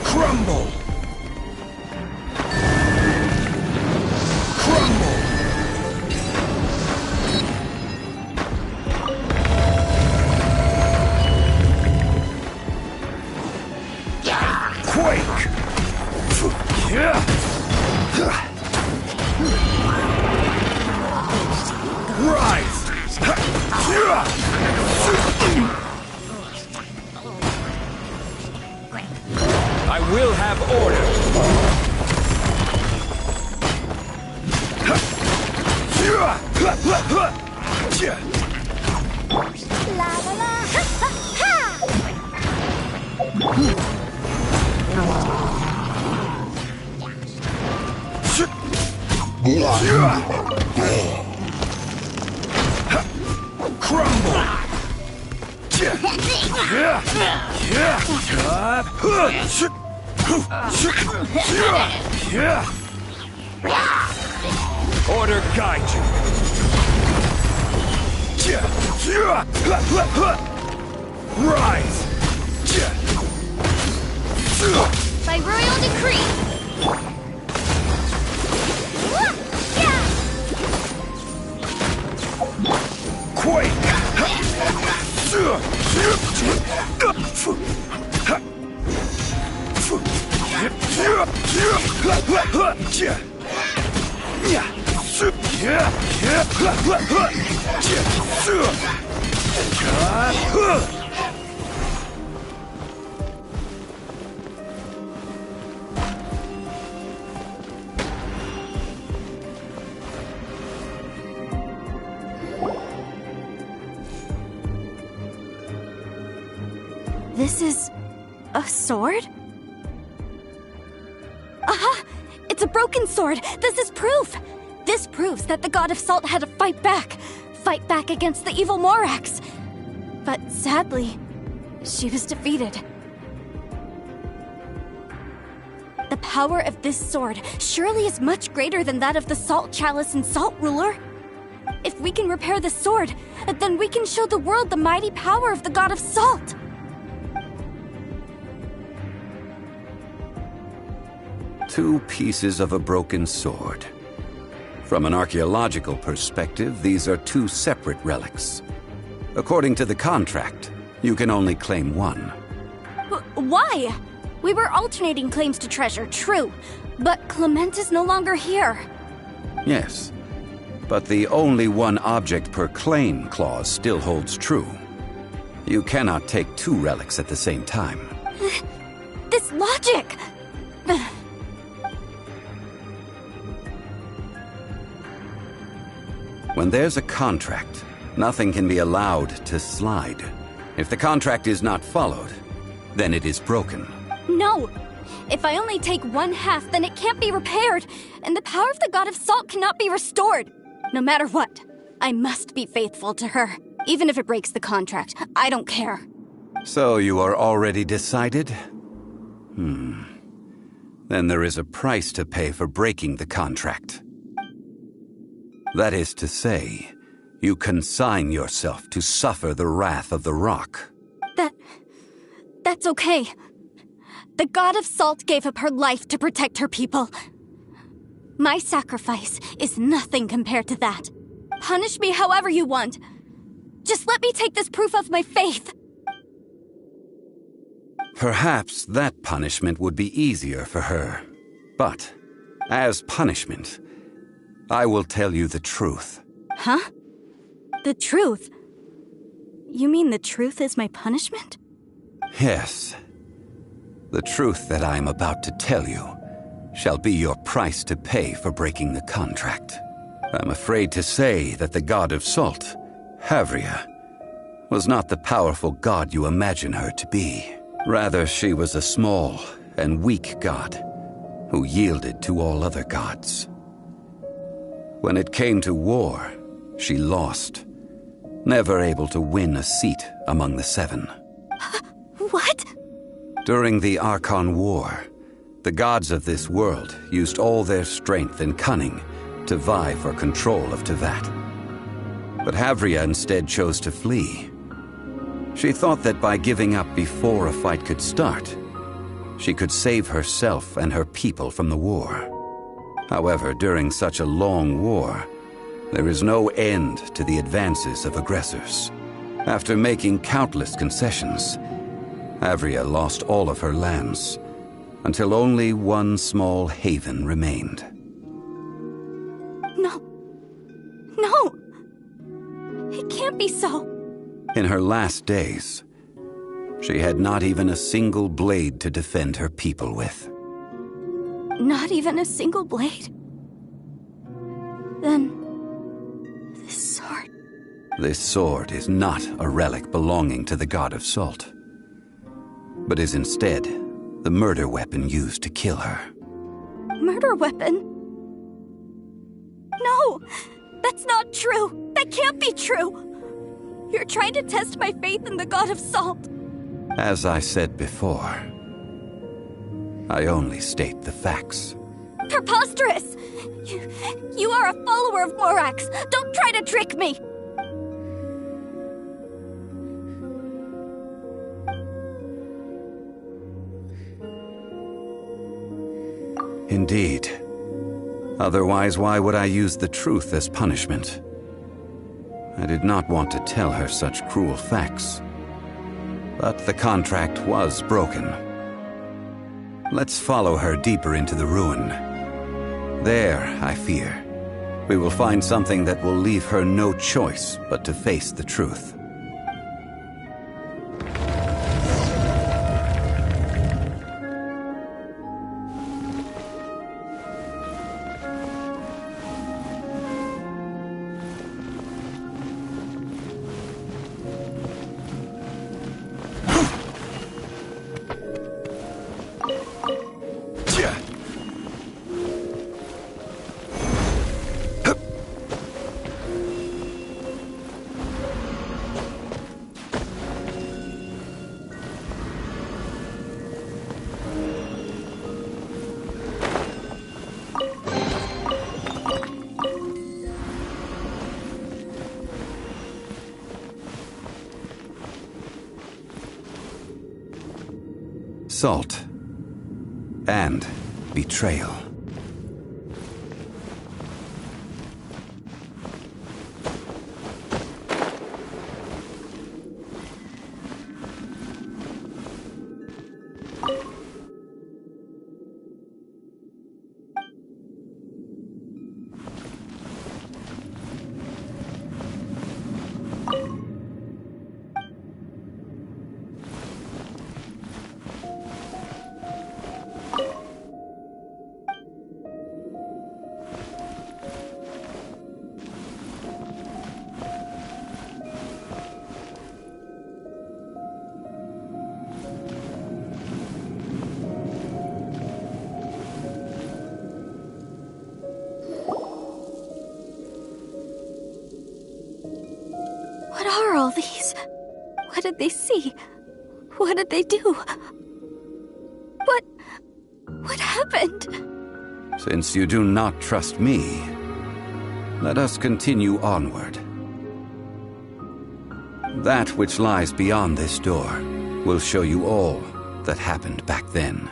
Crumble! Crumble! Quake! Rise! I will have order. La la la! Ha ha Crumble! Order guide you. Rise! By royal decree! Quake! This is a sword? Aha! It's a broken sword! This is proof! This proves that the god of salt had to fight back against the evil Morax. But sadly, she was defeated. The power of this sword surely is much greater than that of the Salt Chalice and Salt Ruler. If we can repair the sword, then we can show the world the mighty power of the god of salt. Two pieces of a broken sword. From an archaeological perspective, these are two separate relics. According to the contract, you can only claim one. Why? We were alternating claims to treasure, true. But Clement is no longer here. Yes, but the only one object per claim clause still holds true. You cannot take two relics at the same time. This logic! When there's a contract, nothing can be allowed to slide. If the contract is not followed, then it is broken. No! If I only take one half, then it can't be repaired, and the power of the god of salt cannot be restored. No matter what, I must be faithful to her. Even if it breaks the contract, I don't care. So you are already decided? Then there is a price to pay for breaking the contract. That is to say, you consign yourself to suffer the wrath of the rock. That's okay. The god of salt gave up her life to protect her people. My sacrifice is nothing compared to that. Punish me however you want. Just let me take this proof of my faith. Perhaps that punishment would be easier for her. But, as punishment, I will tell you the truth. Huh? The truth? You mean the truth is my punishment? Yes. The truth that I am about to tell you shall be your price to pay for breaking the contract. I'm afraid to say that the god of salt, Havria, was not the powerful god you imagine her to be. Rather, she was a small and weak god who yielded to all other gods. When it came to war, she lost, never able to win a seat among the seven. What? During the Archon War, the gods of this world used all their strength and cunning to vie for control of Tevat. But Havria instead chose to flee. She thought that by giving up before a fight could start, she could save herself and her people from the war. However, during such a long war, there is no end to the advances of aggressors. After making countless concessions, Havria lost all of her lands, until only one small haven remained. No. No! It can't be so. In her last days, she had not even a single blade to defend her people with. Not even a single blade? Then... this sword... This sword is not a relic belonging to the god of salt, but is instead the murder weapon used to kill her. Murder weapon? No! That's not true! That can't be true! You're trying to test my faith in the god of salt! As I said before, I only state the facts. Preposterous! You are a follower of Morax! Don't try to trick me! Indeed. Otherwise, why would I use the truth as punishment? I did not want to tell her such cruel facts. But the contract was broken. Let's follow her deeper into the ruin. There, I fear, we will find something that will leave her no choice but to face the truth. Salt and betrayal. What are all these? What did they see? What did they do? What happened? Since you do not trust me, let us continue onward. That which lies beyond this door will show you all that happened back then.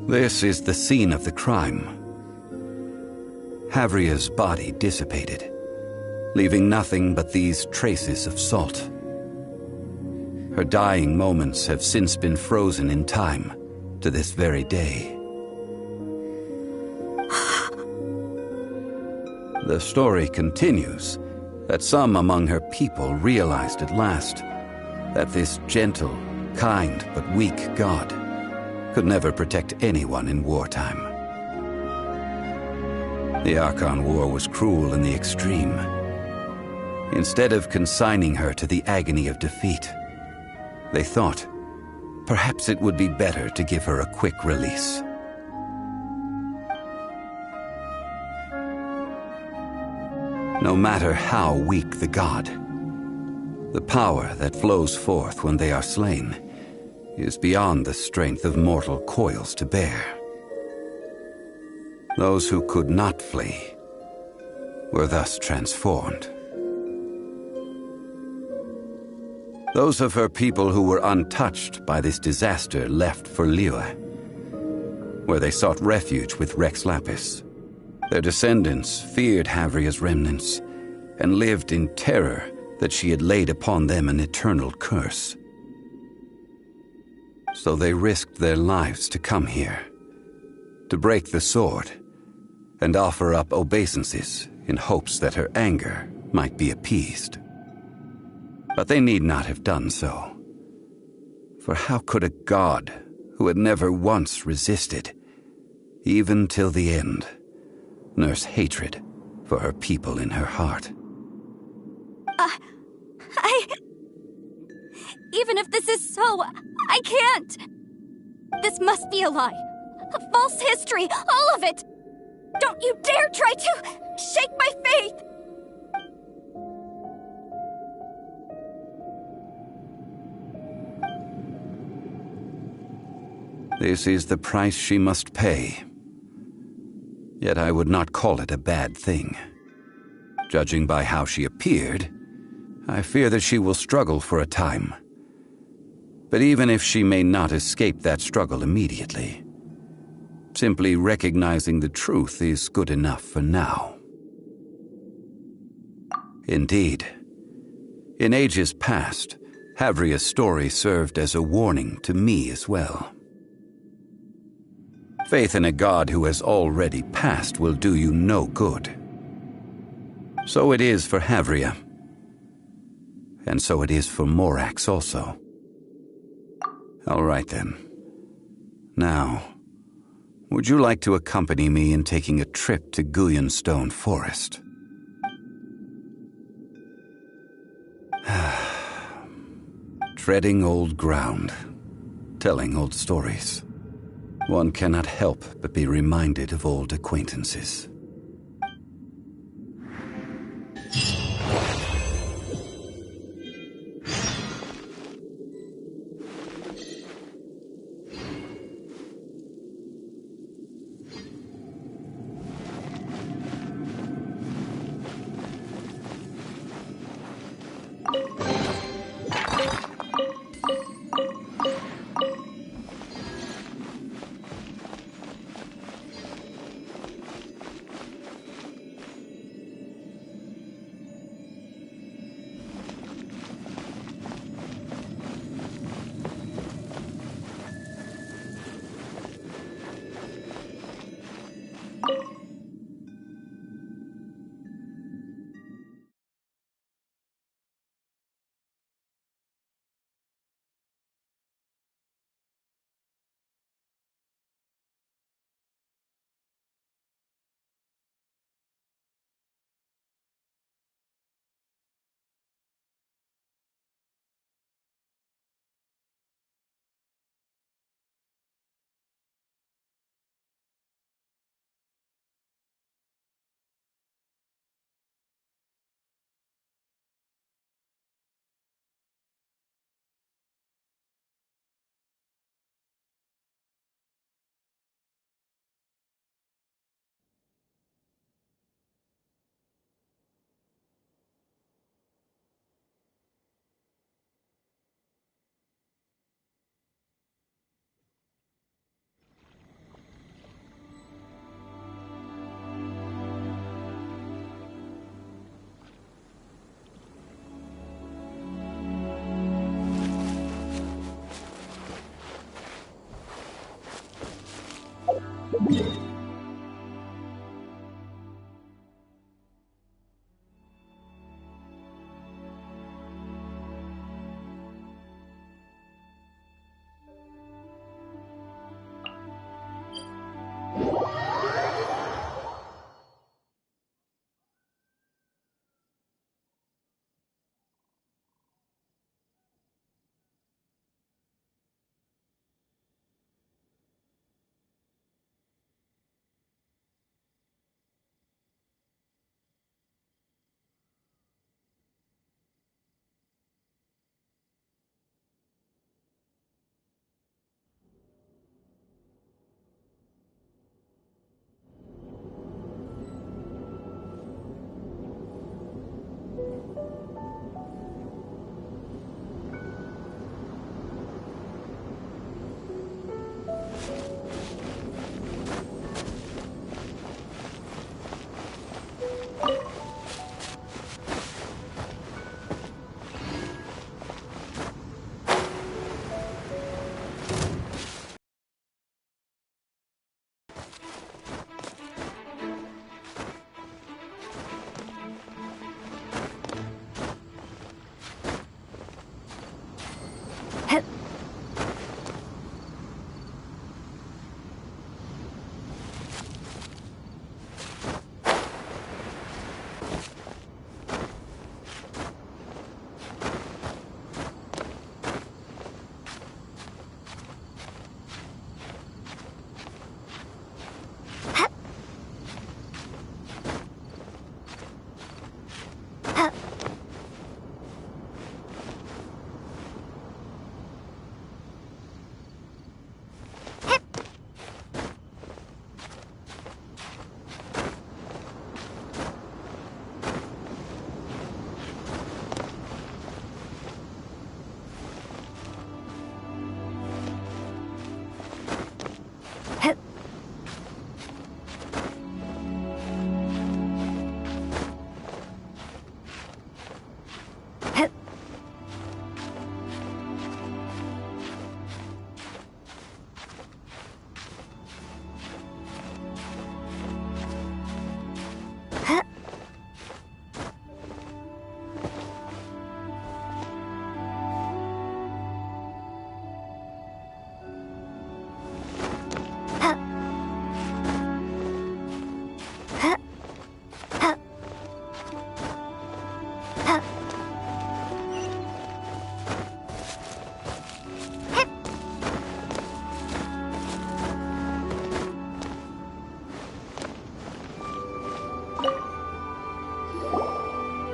This is the scene of the crime. Havria's body dissipated, leaving nothing but these traces of salt. Her dying moments have since been frozen in time to this very day. The story continues that some among her people realized at last that this gentle, kind, but weak god could never protect anyone in wartime. The Archon War was cruel in the extreme. Instead of consigning her to the agony of defeat, they thought perhaps it would be better to give her a quick release. No matter how weak the god, the power that flows forth when they are slain is beyond the strength of mortal coils to bear. Those who could not flee were thus transformed. Those of her people who were untouched by this disaster left for Liyue, where they sought refuge with Rex Lapis. Their descendants feared Havria's remnants and lived in terror that she had laid upon them an eternal curse. So they risked their lives to come here, to break the sword and offer up obeisances in hopes that her anger might be appeased. But they need not have done so. For how could a god who had never once resisted, even till the end, nurse hatred for her people in her heart? Even if this is so, I can't! This must be a lie. A false history, all of it! Don't you dare try to shake my faith! This is the price she must pay. Yet I would not call it a bad thing. Judging by how she appeared, I fear that she will struggle for a time. But even if she may not escape that struggle immediately, simply recognizing the truth is good enough for now. Indeed, in ages past, Havria's story served as a warning to me as well. Faith in a god who has already passed will do you no good. So it is for Havria. And so it is for Morax also. All right then. Now, would you like to accompany me in taking a trip to Guyonstone Forest? Treading old ground, telling old stories. One cannot help but be reminded of old acquaintances.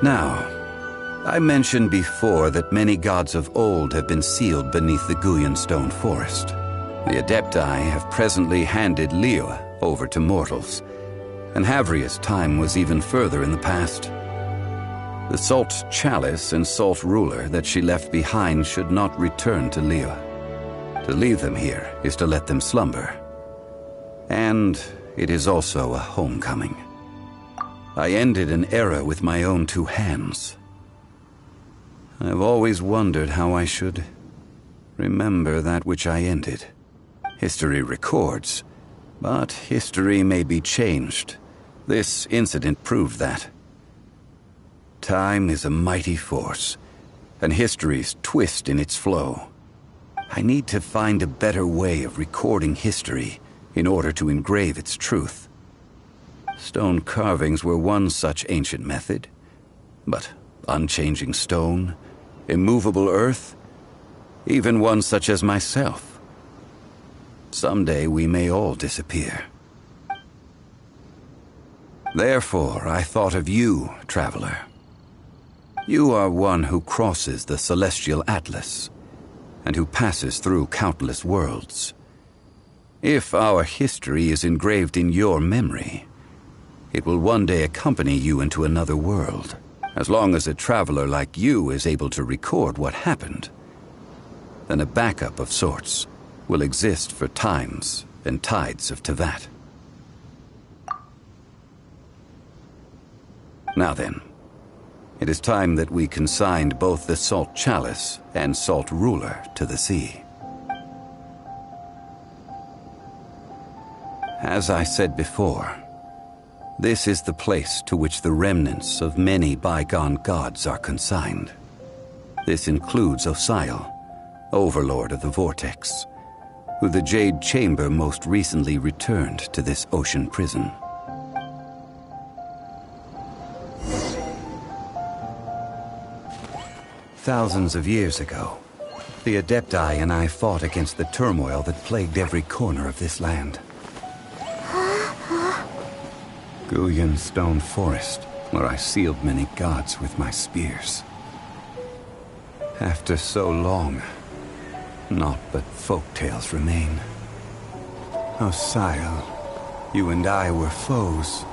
Now, I mentioned before that many gods of old have been sealed beneath the Guyan stone forest. The Adepti have presently handed Liyue over to mortals, and Havria's time was even further in the past. The Salt Chalice and Salt Ruler that she left behind should not return to Liyue. To leave them here is to let them slumber. And it is also a homecoming. I ended an era with my own two hands. I've always wondered how I should remember that which I ended. History records, but history may be changed. This incident proved that. Time is a mighty force, and history's twist in its flow. I need to find a better way of recording history in order to engrave its truth. Stone carvings were one such ancient method, but unchanging stone, immovable earth, even one such as myself. Someday we may all disappear. Therefore, I thought of you, traveler. You are one who crosses the celestial atlas, and who passes through countless worlds. If our history is engraved in your memory, it will one day accompany you into another world. As long as a traveler like you is able to record what happened, then a backup of sorts will exist for times and tides of Teyvat. Now then, it is time that we consigned both the Salt Chalice and Salt Ruler to the sea. As I said before, this is the place to which the remnants of many bygone gods are consigned. This includes Osial, Overlord of the Vortex, who the Jade Chamber most recently returned to this ocean prison. Thousands of years ago, the Adepti and I fought against the turmoil that plagued every corner of this land. Guyan Stone Forest, where I sealed many gods with my spears. After so long, naught but folk tales remain. Osial, you and I were foes,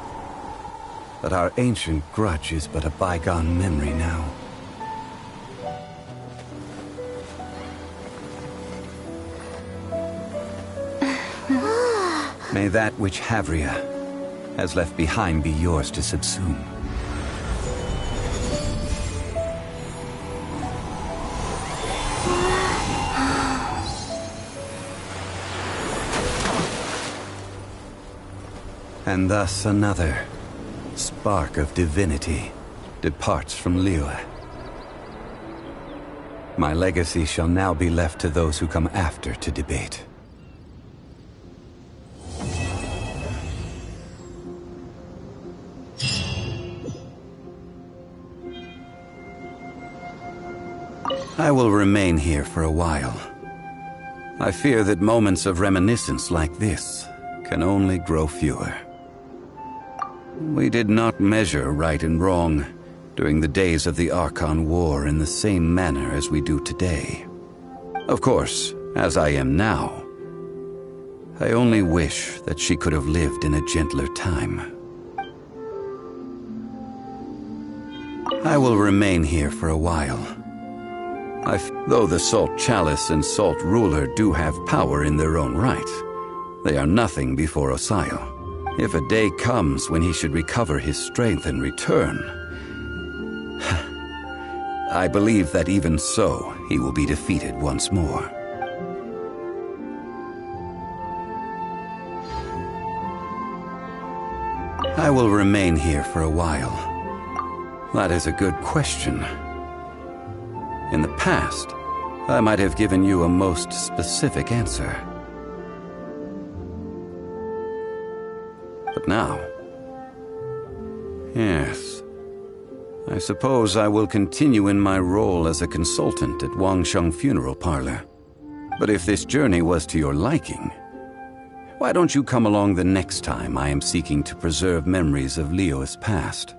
but our ancient grudge is but a bygone memory now. May that which Havria has left behind be yours to subsume. And thus another spark of divinity departs from Liyue. My legacy shall now be left to those who come after to debate. I will remain here for a while. I fear that moments of reminiscence like this can only grow fewer. We did not measure right and wrong during the days of the Archon War in the same manner as we do today. Of course, as I am now, I only wish that she could have lived in a gentler time. I will remain here for a while. Though the Salt Chalice and Salt Ruler do have power in their own right, they are nothing before Osial. If a day comes when he should recover his strength and return, I believe that even so, he will be defeated once more. I will remain here for a while. That is a good question. In the past, I might have given you a most specific answer. But now... yes. I suppose I will continue in my role as a consultant at Wangsheng Funeral Parlor. But if this journey was to your liking, why don't you come along the next time I am seeking to preserve memories of Liyue's past?